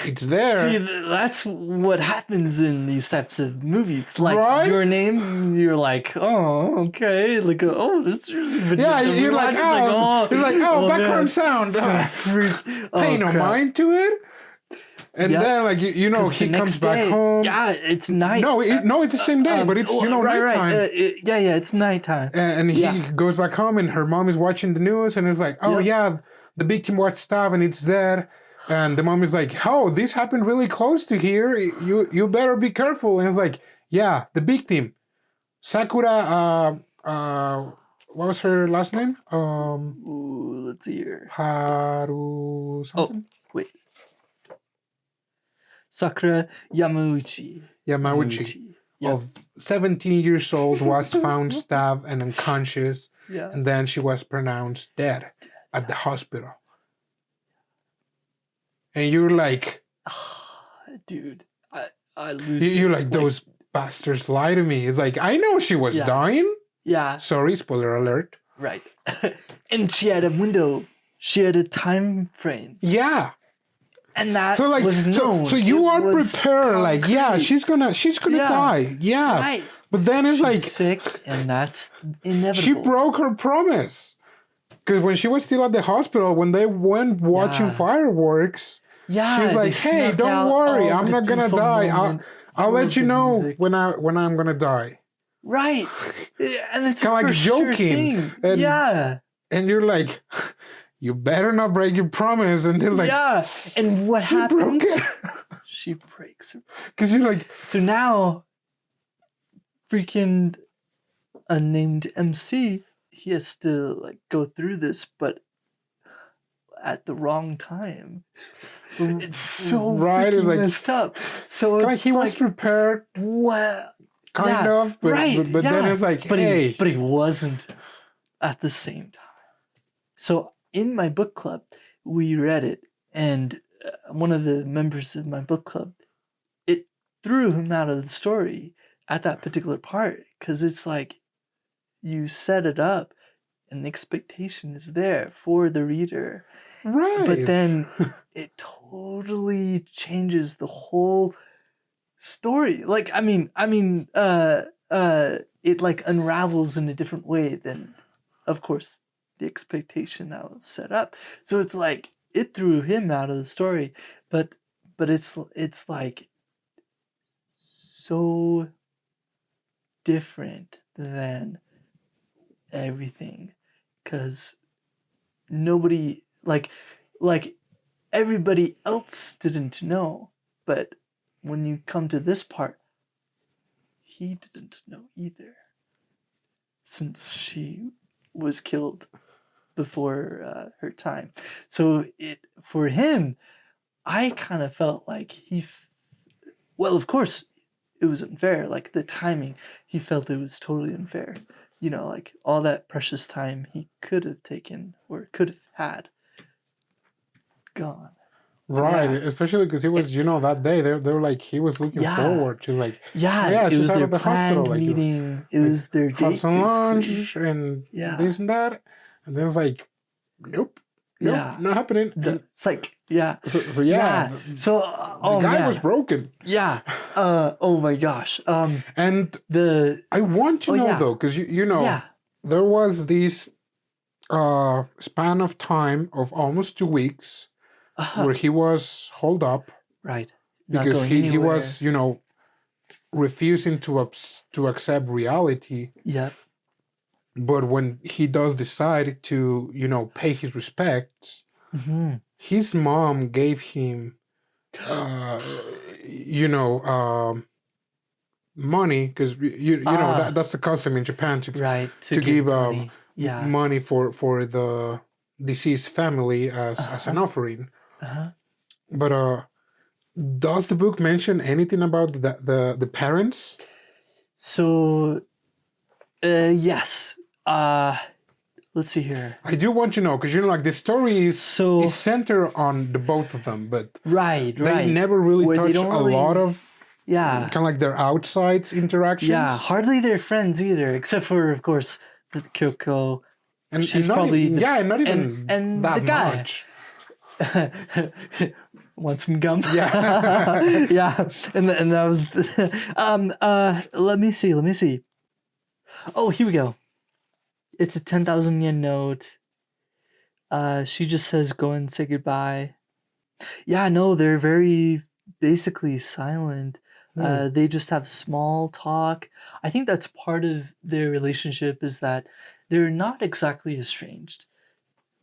it's there. See, that's what happens in these types of movies. Like Your Name, you're like, oh, okay, like, oh, this is. Yeah, you're like, background sound. Pay no mind to it. And then, like, he comes back home. Yeah, it's night. No, it's the same day, but it's, nighttime. It's nighttime. And he goes back home, and her mom is watching the news, and it's like, the victim was stabbed, and it's dead. And the mom is like, oh, this happened really close to here. You better be careful. And it's like, yeah, the victim, Sakura, what was her last name? Let's see here. Haru something? Oh, wait. Sakura Yamauchi. Of 17 years old, was found stabbed and unconscious. Yeah. And then she was pronounced dead at the hospital. And you're like, dude, I lose. You're like those bastards lie to me. It's like, I know she was dying. Yeah. Sorry, spoiler alert. Right. And she had a window. She had a time frame. Yeah. And that so like, was known. So you are prepared. Concrete. Like, yeah, she's gonna die. Yeah. Right. But then it's She's like sick, and that's inevitable. She broke her promise. Because when she was still at the hospital, when they went watching fireworks, she's like, "Hey, don't worry, I'm not gonna die. I'll let you know when I'm gonna die." Right, and it's kind of like joking. Sure and you're like, "You better not break your promise." And they're like, And what happens? She breaks her. Because you're like, so now, freaking unnamed MC. He has to like go through this, but at the wrong time. It's so freaking messed up. So like he was prepared. Well, kind of, but then it's like, but hey, but he wasn't at the same time. So in my book club, we read it, and one of the members of my book club, it threw him out of the story at that particular part because it's like. You set it up and the expectation is there for the reader. Right. But then it totally changes the whole story. Like, it like unravels in a different way than, of course, the expectation that was set up. So it's like, it threw him out of the story, but it's like so different than everything, because nobody like everybody else didn't know, but when you come to this part, he didn't know either, since she was killed before her time. So for him, I kind of felt like well, of course it was unfair, like the timing, he felt it was totally unfair. You know, like all that precious time he could have taken or could have had gone. So, right, especially because it was, that day they were like, he was looking forward to like, it was their planned meeting. It was their date. Have some lunch and this and that, and then it's like, nope, not happening. It's like, So So the guy was broken. Oh my gosh. And I want to know though, because there was this span of time of almost 2 weeks where he was holed up, right? Because he was refusing to accept reality. Yeah. But when he does decide to pay his respects, his mom gave him money, because that's the custom in Japan to give money for the deceased family as an offering. But does the book mention anything about the parents? So yes. Let's see here. I do want to know, because like the story is centered on the both of them, but they never really touch a lot of kind of like their outsides interactions. Yeah, hardly their friends either, except for, of course, the Kyoko. And she's not probably even, not even and that the guy. much. Want some gum? Yeah. And that was let me see. Oh, here we go. It's a 10,000 yen note. She just says, go and say goodbye. Yeah, no, they're very basically silent. They just have small talk. I think that's part of their relationship, is that they're not exactly estranged,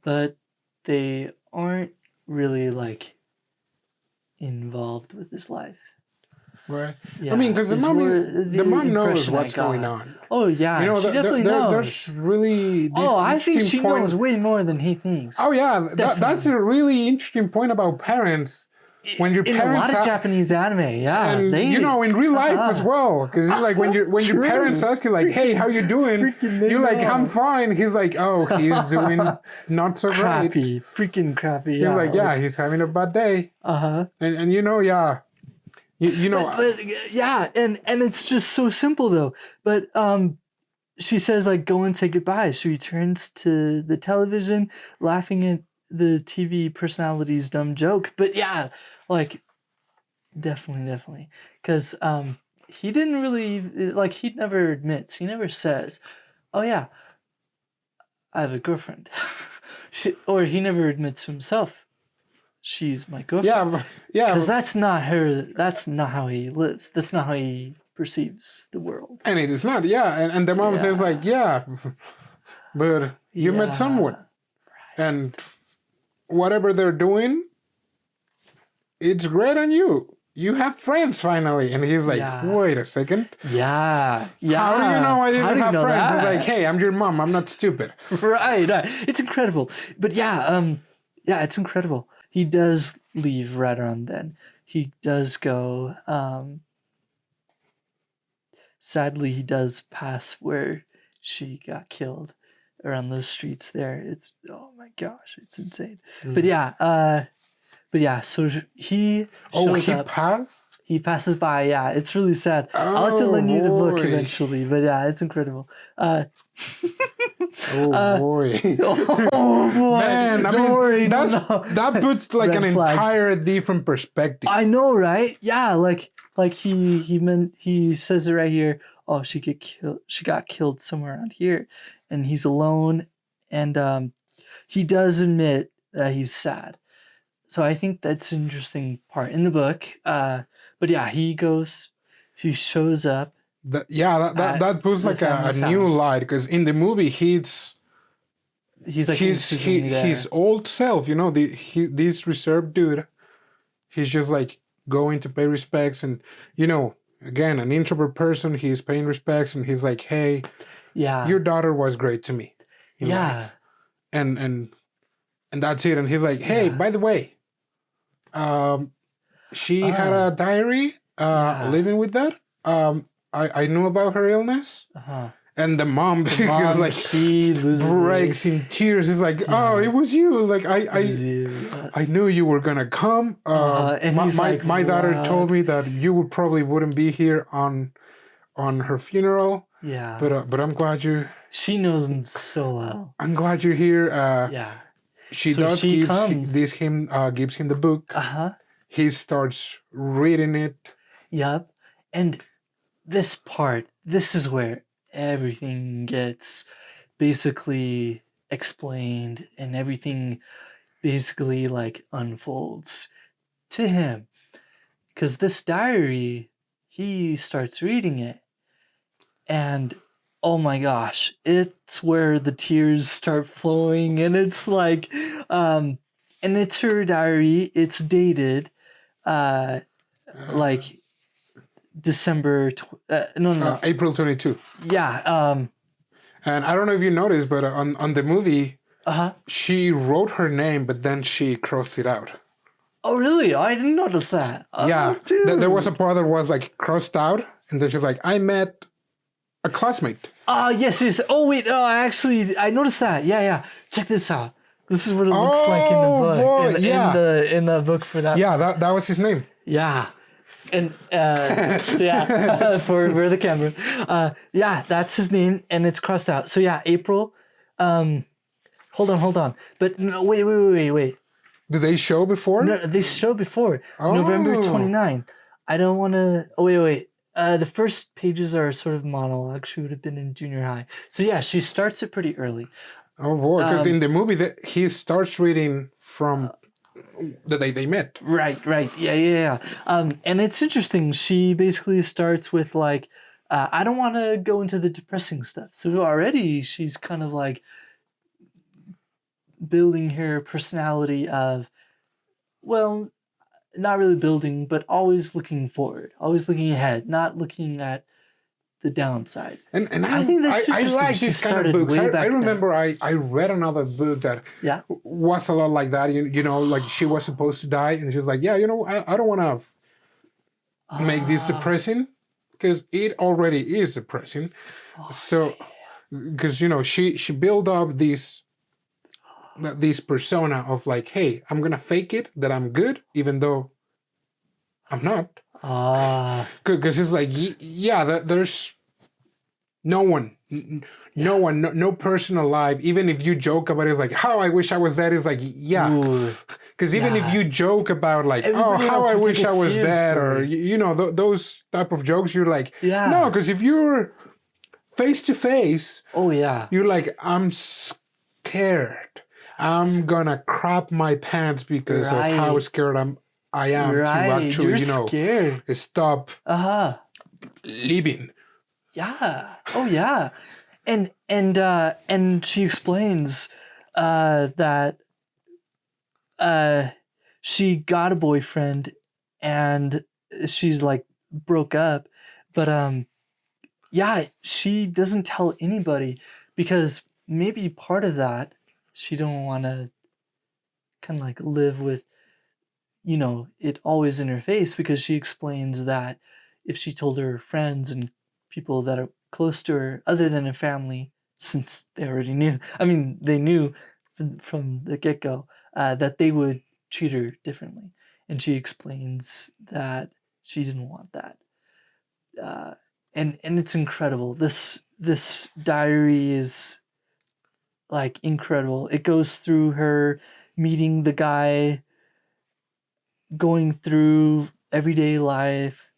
but they aren't really like involved with his life. Right. Yeah, I mean, because the mom knows what's going on. Oh yeah, she definitely knows. There's really. I think she knows way more than he thinks. Oh yeah, that's a really interesting point about parents. When your parents, in a lot of Japanese anime, and in real life as well, because like when your parents ask you like, "Hey, how you doing?" You're like, "I'm fine." He's like, "Oh, he's doing not so freaking crappy." You're like, "Yeah, he's having a bad day." And and You know, but yeah, and it's just so simple though. But she says like, go and say goodbye. She returns to the television, laughing at the TV personality's dumb joke. But yeah, like definitely, because he didn't really like. He never admits. He never says, "Oh yeah, I have a girlfriend," or he never admits to himself, "She's my girlfriend." Yeah, because that's not her. That's not how he lives. That's not how he perceives the world. And it is not, and the mom says like, but you met someone, and whatever they're doing, it's great on you. You have friends finally. And he's like, wait a second. Yeah. How do you know I didn't have friends? That? He's like, hey, I'm your mom. I'm not stupid. Right. It's incredible. But it's incredible. He does leave right around then. He does go. Sadly, he does pass where she got killed around those streets there. It's, oh my gosh, it's insane. But so he shows up. Passed? He passes by, it's really sad. I'll have to lend you the book eventually, but it's incredible. Boy. Oh boy. Man, I Don't mean, worry, that puts like Red an flags. entire different perspective. I know, right? Yeah, like he says it right here. Oh, she got killed somewhere around here, and he's alone, and he does admit that he's sad. So I think that's an interesting part in the book. But yeah, he shows up. That puts like a new light, because in the movie he's like his old self, this reserved dude. He's just like going to pay respects, and again, an introvert person. He's paying respects, and he's like, hey, your daughter was great to me in life. And that's it. And he's like, hey, by the way, she had a diary living with that. I knew about her illness. And the mom like she breaks in tears. It's like, oh, it was you. Like I knew you were gonna come. And my daughter told me that you wouldn't be here on her funeral. Yeah. But I'm glad you. She knows him so well. I'm glad you're here. She gives him the book. He starts reading it. Yep. And this is where everything gets basically explained, and everything basically like unfolds to him. Because this diary, he starts reading it, and oh my gosh, it's where the tears start flowing, and it's like, and it's her diary. It's dated, like December. April 22. Yeah. And I don't know if you noticed, but on the movie, she wrote her name, but then she crossed it out. Oh, really? I didn't notice that. There was a part that was like crossed out, and then she's like, I met a classmate. Yes. Oh, wait. I noticed that. Yeah. Check this out. This is what it looks like in the book. Boy, in the book for that. Yeah, that was his name. Yeah. And for the camera. That's his name, and it's crossed out. So yeah, April. Hold on. But no, wait. Did they show before? No, they showed before. November 29. I don't want to. Oh, wait. The first pages are sort of monologue. She would have been in junior high. So yeah, she starts it pretty early. Oh boy, because in the movie he starts reading from the day they met. Right. Yeah. And it's interesting. She basically starts with like, I don't want to go into the depressing stuff. So already she's kind of like building her personality of, well, not really building, but always looking forward, always looking ahead, not looking at the downside. And I think that's I like this kind of books. I remember I read another book that was a lot like that. You know, like she was supposed to die, and she was like, I don't want to make this depressing, because it already is depressing. Because she built up this persona of like, hey, I'm gonna fake it that I'm good, even though I'm not. Because it's like, there's no one, no person alive. Even if you joke about it, it's like, how I wish I was dead. It's like, because even if you joke about like, Everybody how else I would wish take I it was dead, seriously. or those type of jokes, you're like, Yeah. no, because if you're face to face, you're like, I'm scared. I'm gonna crap my pants because of how scared I am to actually, scared. Stop living. Yeah. Oh yeah. And she explains that she got a boyfriend and she's like broke up, but she doesn't tell anybody because maybe part of that she don't want to kind of like live with it always in her face, because she explains that if she told her friends and people that are close to her other than her family, since they already knew, they knew from the get-go, that they would treat her differently, and she explains that she didn't want that, and it's incredible. This diary is like incredible. It goes through her meeting the guy, going through everyday life,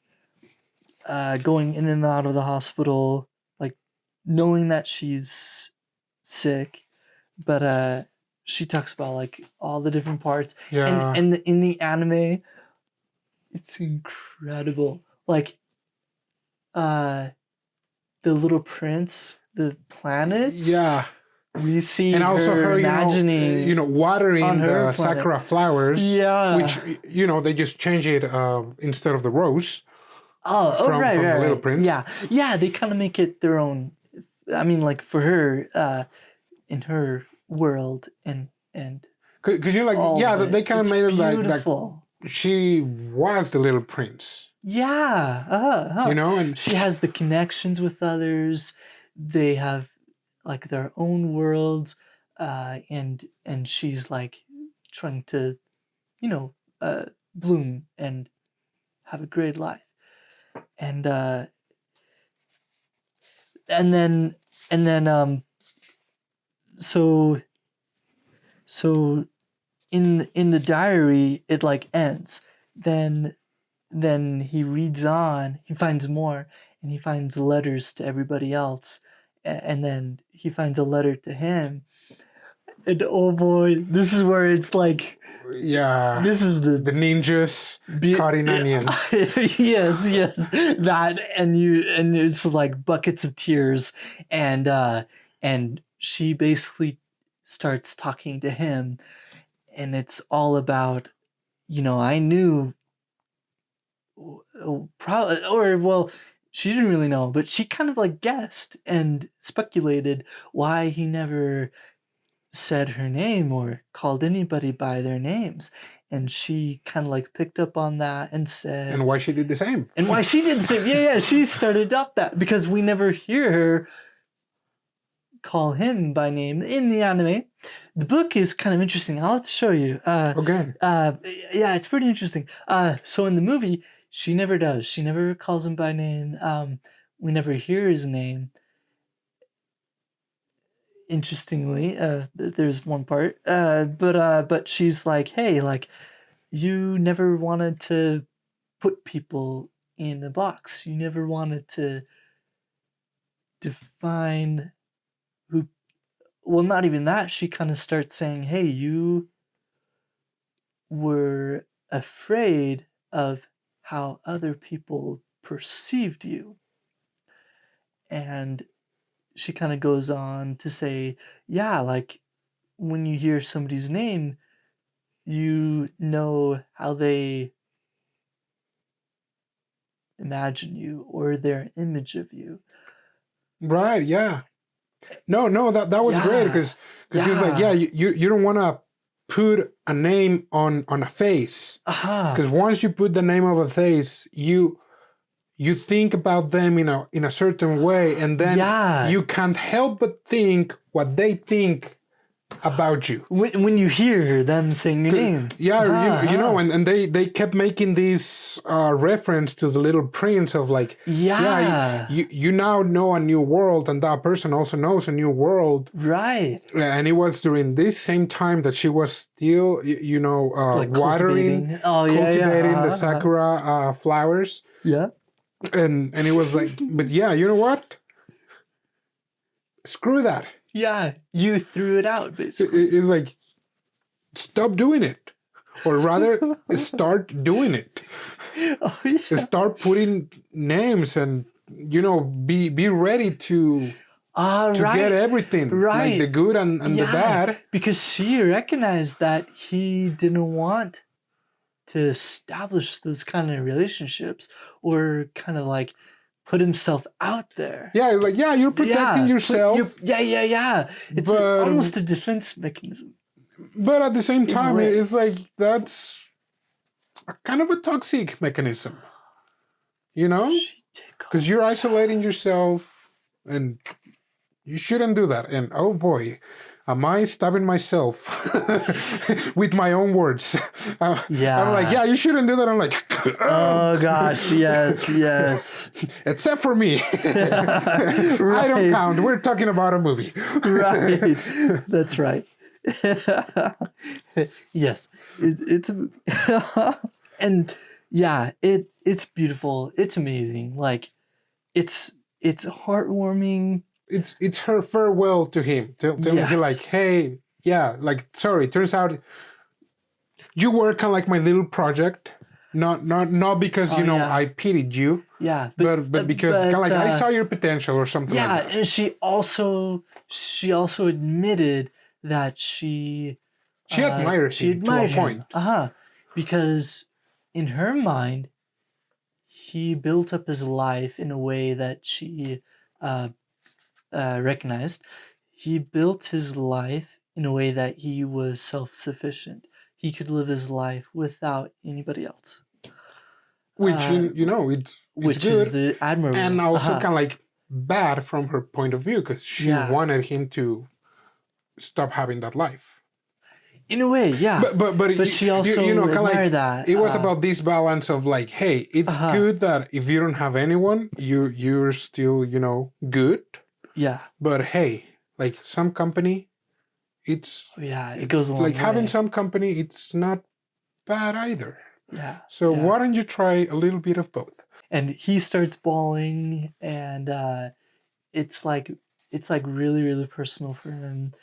going in and out of the hospital, like knowing that she's sick, but she talks about like all the different parts. And in the anime, it's incredible. Like the little prince, the planets. Yeah. We see and also her imagining watering the planet. Sakura flowers, which they just change it instead of the rose from the Little Prince. Yeah, they kind of make it their own. I mean, like for her, in her world, and because you're like, they kind of made it like she was the Little Prince. And she has the connections with others. They have like their own worlds, and she's like trying to, bloom and have a great life, and then so in the diary it like ends. Then he reads on, he finds more, and he finds letters to everybody else, and then he finds a letter to him, and oh boy, this is where it's like, this is the ninjas cutting onions. yes, that, and it's like buckets of tears, and she basically starts talking to him, and it's all about, I knew, she didn't really know, but she kind of like guessed and speculated why he never said her name or called anybody by their names, and she kind of like picked up on that and said, and why she did the same, she started up that, because we never hear her call him by name in the anime. The book is kind of interesting. I'll have to show you. It's pretty interesting. So in the movie, she never does. She never calls him by name. We never hear his name. Interestingly, there's one part, but she's like, hey, like, you never wanted to put people in a box. You never wanted to define who. Well, not even that. She kind of starts saying, hey, you were afraid of how other people perceived you. And she kind of goes on to say, like when you hear somebody's name, you know how they imagine you or their image of you. Right, yeah. No, that was great, because he was like, you don't want to put a name on a face, because once you put the name of a face, you think about them in a certain way, and then you can't help but think what they think about you. When you hear them saying your name. Yeah, you know, and they kept making these reference to the Little Prince of like, you now know a new world, and that person also knows a new world. Right. And it was during this same time that she was still, Like watering, cultivating the Sakura flowers. Yeah. And it was like, but yeah, you know what? Screw that. Yeah, you threw it out, basically. It's like, stop doing it. Or rather, start doing it. Oh, yeah. Start putting names and, be ready to get everything. Right. Like the good and the bad. Because she recognized that he didn't want to establish those kind of relationships or kind of like put himself out there. Yeah, it's like, you're protecting yourself. It's almost a defense mechanism. But at the same time, it's like, that's kind of a toxic mechanism. Because you're isolating yourself and you shouldn't do that. And oh boy, am I stabbing myself with my own words. I'm like, you shouldn't do that. I'm like, oh gosh, yes. Except for me. I don't count. We're talking about a movie. Right. That's right. Yes. It's and it's beautiful. It's amazing. Like it's heartwarming. It's her farewell to him. Tell me like, hey, like, sorry, turns out you were kind of like my little project. Not because, I pitied you. Yeah. But because kind of like I saw your potential or something like that. Yeah, and she also admitted that she admired him to a point. Because in her mind, he built up his life in a way that she recognized. He built his life in a way that he was self-sufficient. He could live his life without anybody else. Which, it's which good. Is admirable. And also kind of like bad from her point of view, because she wanted him to stop having that life. In a way, yeah. But she also kind of like that. It was about this balance of like, hey, it's good that if you don't have anyone, you're still, good. Yeah. But hey, like some company, it's it goes along. Like having some company, it's not bad either. Yeah. So why don't you try a little bit of both? And he starts bawling, and it's like really, really personal for him.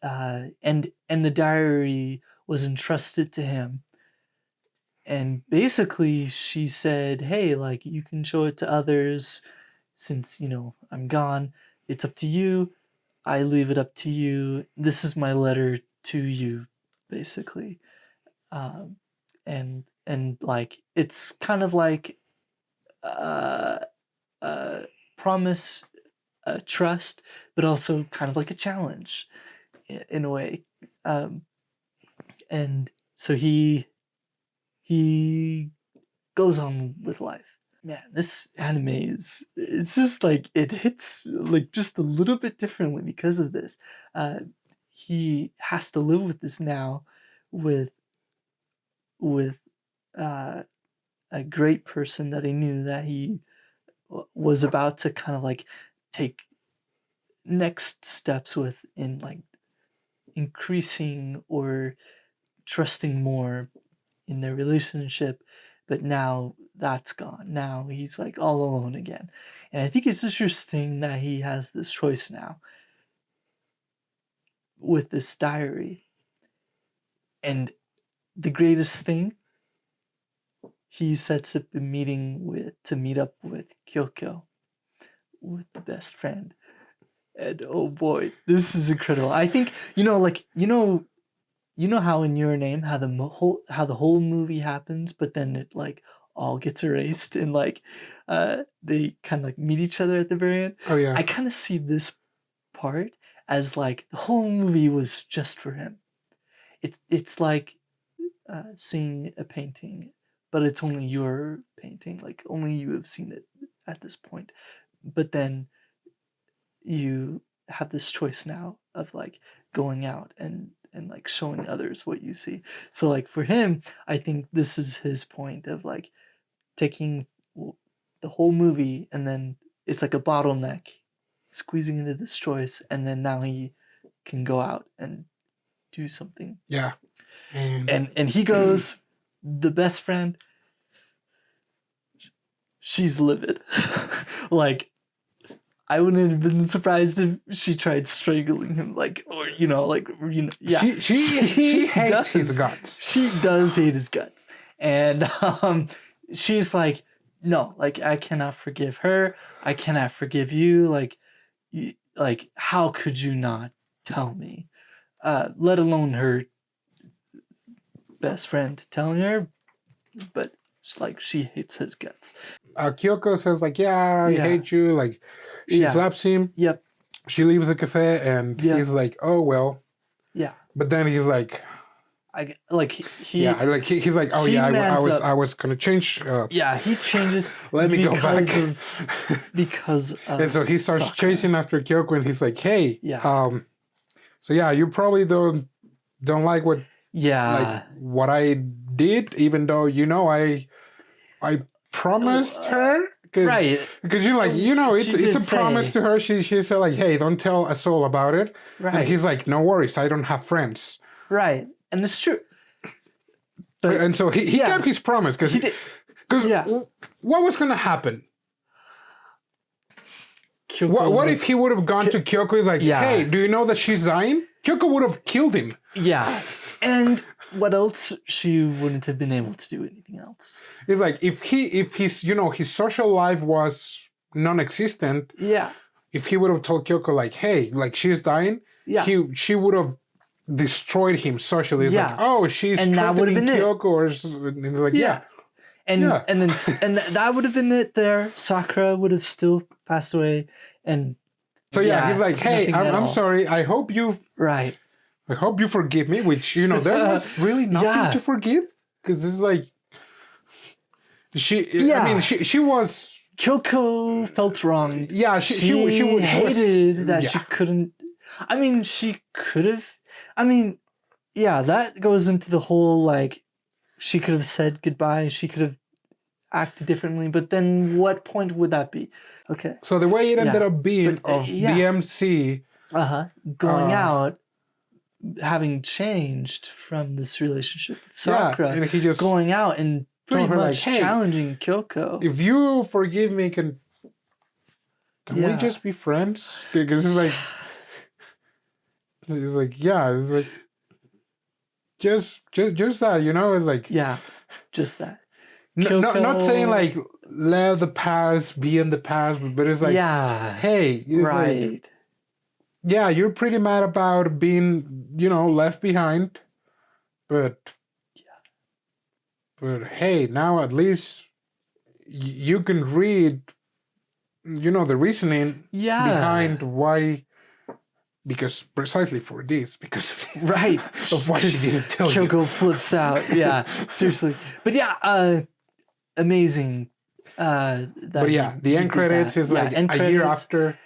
And the diary was entrusted to him. And basically she said, hey, like, you can show it to others since, I'm gone. It's up to you. I leave it up to you. This is my letter to you, basically. And like, it's kind of like promise, trust, but also kind of like a challenge in a way. And so he goes on with life. Man, this anime it's just like, it hits like just a little bit differently because of this. He has to live with this now with a great person that he knew that he was about to kind of like take next steps with, in like increasing or trusting more in their relationship. But now that's gone. Now he's like all alone again. And I think it's interesting that he has this choice now with this diary. And the greatest thing, he sets up a meeting to meet up with Kyoko, with the best friend. And oh boy, this is incredible. I think, how in Your Name, how the whole movie happens, but then it like all gets erased and like they kind of like meet each other at the very end. Oh yeah. I kind of see this part as like the whole movie was just for him. It's like seeing a painting, but it's only your painting. Like only you have seen it at this point. But then you have this choice now of like going out and like showing others what you see. So like for him, I think this is his point of like taking the whole movie and then it's like a bottleneck, squeezing into this choice, and then now he can go out and do something. Yeah. And he goes, the best friend, she's livid. Like, I wouldn't have been surprised if she tried strangling him, yeah. She hates his guts. She does hate his guts. And she's like, no, like, I cannot forgive her. I cannot forgive you. Like, how could you not tell me? Let alone her best friend telling her, but it's like she hates his guts. Kyoko says like, I hate you. Like, she slaps him. Yep. She leaves the cafe, and he's like, oh well. Yeah. But then he's like, he's like, oh yeah, I was gonna change. He changes. Let me go back. Because and so he starts chasing after Kyoko, and he's like, hey, so yeah, you probably don't like what what I did, even though I promised her. Right. Because you're like, it's a promise to her. She said like, hey, don't tell a soul about it. Right. And he's like, no worries, I don't have friends. Right. And it's true. But, and so he kept his promise because what was going to happen? What if he would have gone to Kyoko? He's like, hey, do you know that she's dying? Kyoko would have killed him. Yeah. And what else? She wouldn't have been able to do anything else. It's like if his his social life was non-existent. Yeah. If he would have told Kyoko like, hey, like she's dying, she would have destroyed him socially. It's like, oh, she's threatening Kyoko, or it's like, and that would have been it. There, Sakura would have still passed away, and so he's like, hey, I'm sorry. I hope you forgive me. Which there was really nothing to forgive, because it's like she was. Kyoko felt wrong. Yeah, she hated that she couldn't. I mean, she could have. I mean, that goes into the whole like, she could have said goodbye. She could have acted differently. But then, what point would that be? Okay. So the way it ended up being the MC, going out, having changed from this relationship with Sakura, and he just going out and pretty much like, hey, challenging Kyoko. If you forgive me, can we just be friends? Because it's like, it's like, just that, it's like, just that. Not saying like let the past be in the past, but it's like, hey, right, like, you're pretty mad about being, left behind, but hey, now at least you can read, the reasoning behind why. Because precisely for this, because of this, right, of why she didn't tell you. Kyoko flips out. Yeah, seriously. But amazing. The end credits is like a year after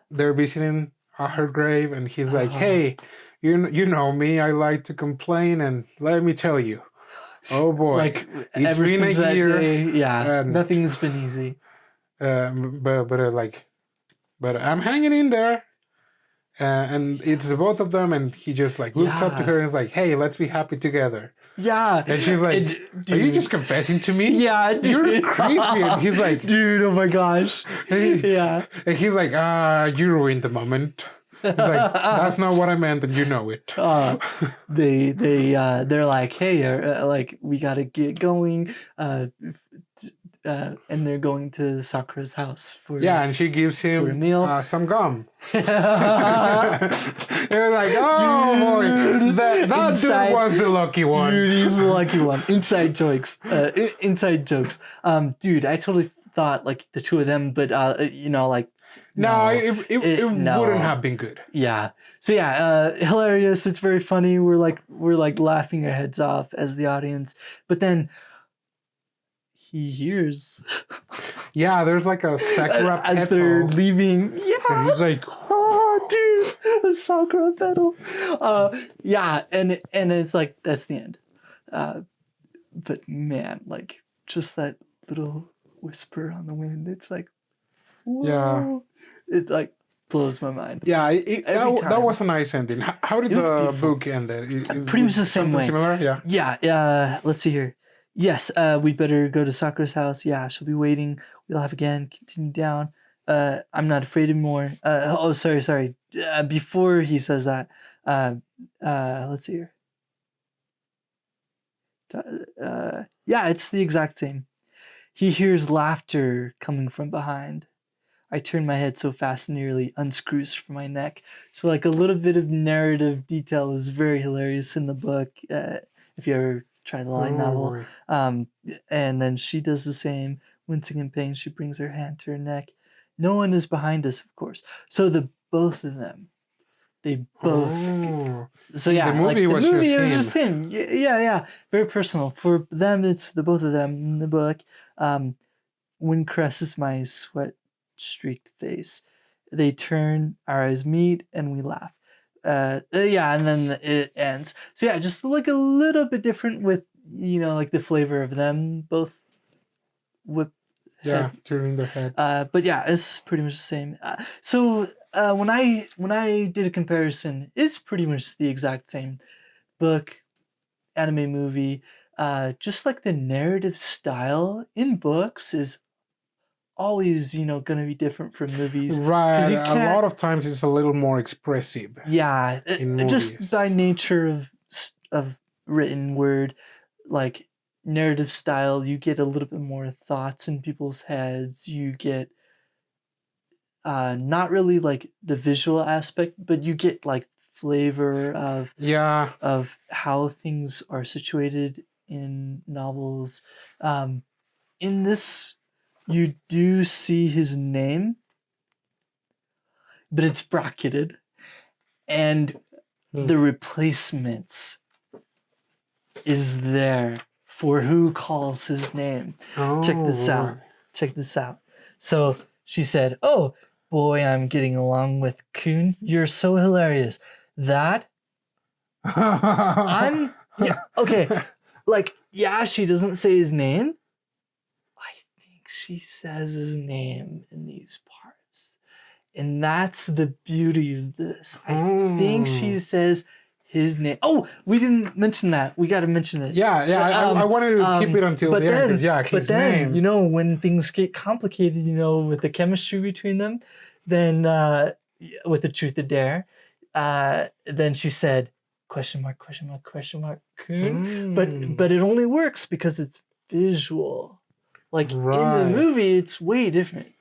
they're visiting her grave, and he's like, "Hey, you know me. I like to complain, and let me tell you, oh boy, like it's been a year. And nothing's been easy. But I'm hanging in there." And it's the both of them, and he just like looks up to her and is like, "Hey, let's be happy together." Yeah. And she's like, "Are you just confessing to me? Yeah, dude. You're creepy." And he's like, "Dude, oh my gosh." And he's like, you ruined the moment. He's like, "That's not what I meant, and you know it." They're like, "Hey, like we gotta get going." And they're going to Sakura's house for and she gives him a meal. Some gum. They're like, "Oh boy, that dude was the lucky one." Dude, he's the lucky one. Inside jokes. Dude, I totally thought like the two of them, but like. No, it wouldn't have been good. Yeah. So hilarious. It's very funny. We're like laughing our heads off as the audience, but then. He hears. There's like a Sakura as they're leaving. Yeah. And he's like, "Oh, dude, Sakura pedal. Yeah, and it's like that's the end. But man, like just that little whisper on the wind, it's like, whoa. Yeah. It like blows my mind. Yeah, that was time. a nice ending. How did It was the beautiful. book end? Pretty much the same something way. Similar? Yeah. Yeah. Let's see here. Yes, we better go to Sakura's house. Yeah, she'll be waiting. We'll have again. Continue down. I'm not afraid anymore. Sorry. Before he says that, let's see here. Yeah, it's the exact same. He hears laughter coming from behind. I turn my head so fast nearly unscrews from my neck. So like a little bit of narrative detail is very hilarious in the book. If you ever try the light novel. And then she does the same. Wincing in pain, she brings her hand to her neck. No one is behind us, of course. So both of them. They both. Oh. So yeah, the movie was just him. Yeah. Very personal. For them, it's the both of them in the book. Wind caresses my sweat-streaked face. They turn, our eyes meet, and we laugh. And then it ends. So yeah, just like a little bit different with like the flavor of them both whip. Yeah, turning their head. But yeah, it's pretty much the same. So when I did a comparison, it's pretty much the exact same book, anime, movie. Just like the narrative style in books is always going to be different from movies. Right. A lot of times it's a little more expressive. Yeah, just by nature of written word, like narrative style, you get a little bit more thoughts in people's heads. You get not really like the visual aspect, but you get like flavor of how things are situated in novels. In this, you do see his name, but it's bracketed, and the replacements is there for who calls his name. Check this out. So she said, "Oh boy, I'm getting along with Kun. You're so hilarious." That okay. Like, yeah, she doesn't say his name. I think she says his name in these parts. And that's the beauty of this. I think she says his name. Oh, we didn't mention that. We got to mention it. Yeah. I wanted to keep it until the end. His name. When things get complicated, with the chemistry between them, then with the truth or dare, then she said, question mark, Kun. But it only works because it's visual. Like in the movie, it's way different.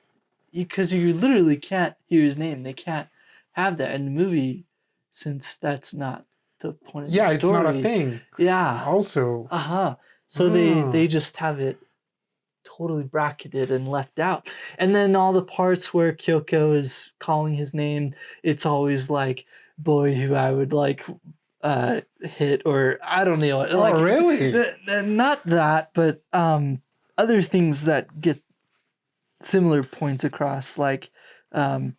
Because you literally can't hear his name. They can't have that in the movie since that's not the point of the story. Yeah, it's not a thing. Yeah. Also. So they just have it totally bracketed and left out. And then all the parts where Kyoko is calling his name, it's always like, boy who I would like hit, or I don't know. Oh, really? Not that, but other things that get similar points across, like Gloomy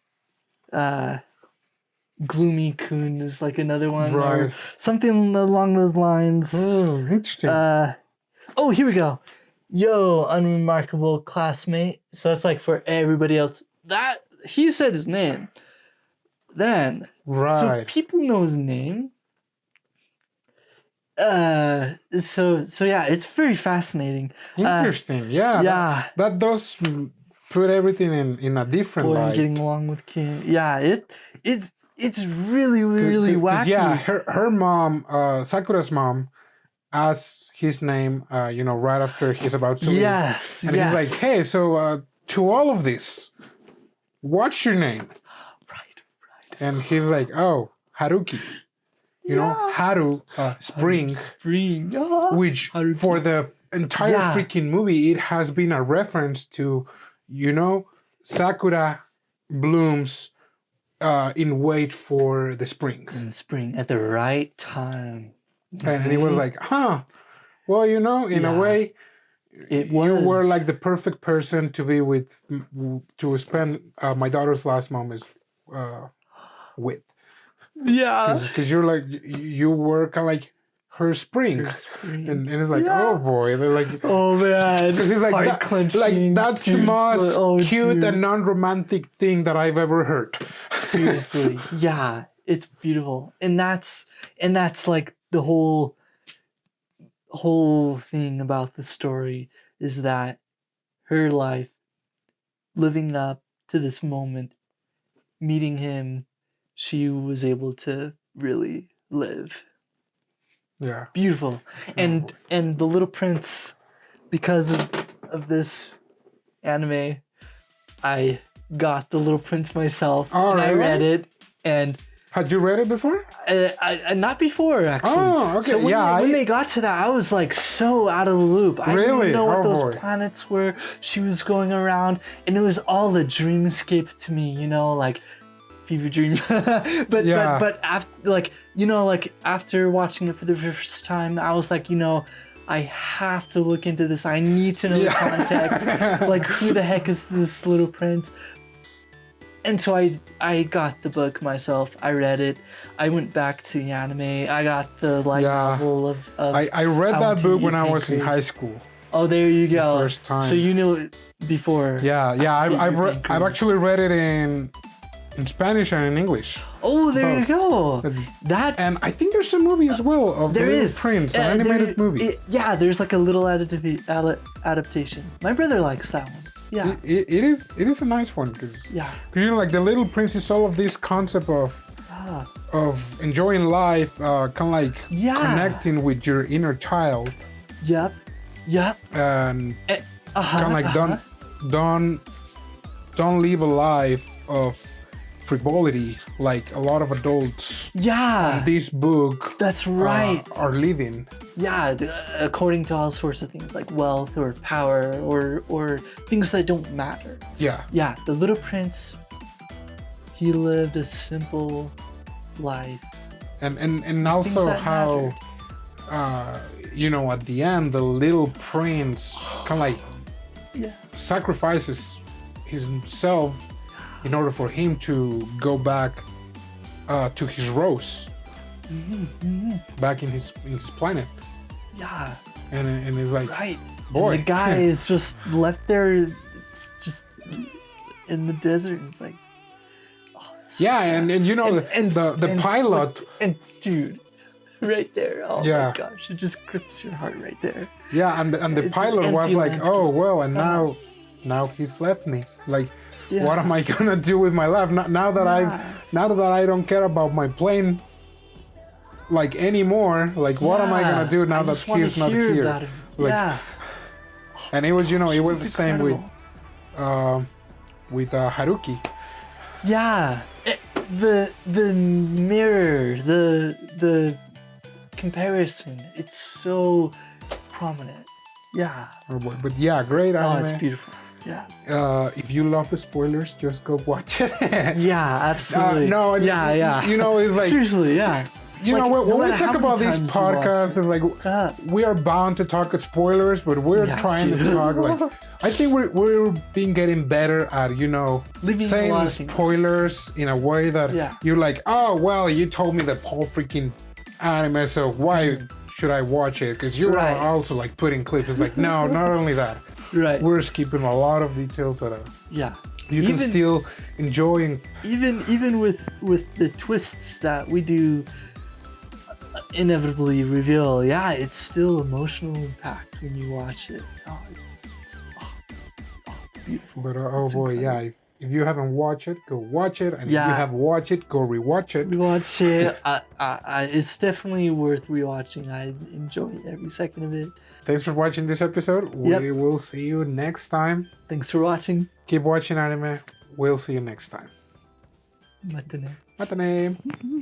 Kun is like another one, or something along those lines. Interesting. Here we go. Yo, unremarkable classmate. So that's like for everybody else. That he said his name. Then so people know his name. So yeah, it's very fascinaking. Interesting. Yeah. That does put everything in a different light. Getting along with Kim. Yeah, it's really wacky. Yeah, her mom, Sakura's mom, asks his name, right after he's about to leave. Yes. And he's like, hey, so to all of this, what's your name? Right. And he's like, oh, Haruki. Haru, spring. Spring. Which Haruki. For the entire freaking movie, it has been a reference to, Sakura blooms in wait for the spring. In the spring, at the right time. And he was like, well, in a way, you were like the perfect person to be with, to spend my daughter's last moments with. Yeah. Because you're like, you were kind of like her spring. And it's like, oh boy. They're like, oh man. Because he's like, that's the most cute and non-romantic thing that I've ever heard. Seriously. Yeah. It's beautiful. And that's like the whole thing about the story is that her life living up to this moment, meeting him, she was able to really live. Yeah. Beautiful. And The Little Prince, because of this anime, I got The Little Prince myself. Oh, and really? I read it. And had you read it before? I not before, actually. Oh, okay. So when they got to that, I was like so out of the loop. I didn't even know what those planets were she was going around, and it was all a dreamscape to me, you know, like fever dream. but after watching it for the first time, I was like, you know, I have to look into this. I need to know the context. Like, who the heck is this Little Prince? And so I got the book myself. I read it. I went back to the anime. I got the light novel of I read that book when I was in high school. Oh, there you go. First time. So you knew it before. Yeah. I've actually read it in Spanish and in English. Oh, there you go. And I think there's a movie as well of The Little Prince, an animated movie. There's like a little adaptation. My brother likes that one. Yeah, it is a nice one because you know, like The Little Prince is all of this concept of enjoying life, kind of like connecting with your inner child. Yep. And kind of like don't live a life of frivolity like a lot of adults. Yeah. In this book. That's right. Are living. Yeah, according to all sorts of things like wealth or power or things that don't matter. Yeah. Yeah, the Little Prince, he lived a simple life. And also how, you know, at the end, the Little Prince kind of like sacrifices himself in order for him to go back to his rose, back in his planet. Yeah. And it's like, boy. And the guy is just left there, just in the desert. And it's like, so sad. and you know, the pilot. And dude, right there. Oh my gosh, it just grips your heart right there. Yeah, and the pilot was like, oh well, and now he's left me. Like, what am I gonna do with my life now that I don't care about my plane like anymore? Like, what am I gonna do now that he's not here? Like, and it was, you know, it was the same with Haruki. Yeah, the mirror, the comparison, it's so prominent. Yeah. Oh boy, but yeah, great anime. Oh, it's beautiful. Yeah. If you love the spoilers, just go watch it. Yeah, absolutely. You know, it's like, seriously, yeah. You know, when we talk about these podcasts, it's like we are bound to talk spoilers, but we're trying to talk like, I think we're getting better at, you know, saying spoilers in a way that you're like, oh well, you told me the whole freaking anime, so why should I watch it? Because you are also like putting clips. It's like, no, not only that. Right. We're skipping a lot of details that you can still enjoy. Even with the twists that we do inevitably reveal, it's still emotional impact when you watch it. It's beautiful. But it's boy, incredible. If you haven't watched it, go watch it. And if you have watched it, go rewatch it. Rewatch it. It's definitely worth rewatching. I enjoy every second of it. Thanks for watching this episode. We will see you next time. Thanks for watching. Keep watching anime. We'll see you next time. Matane. Matane.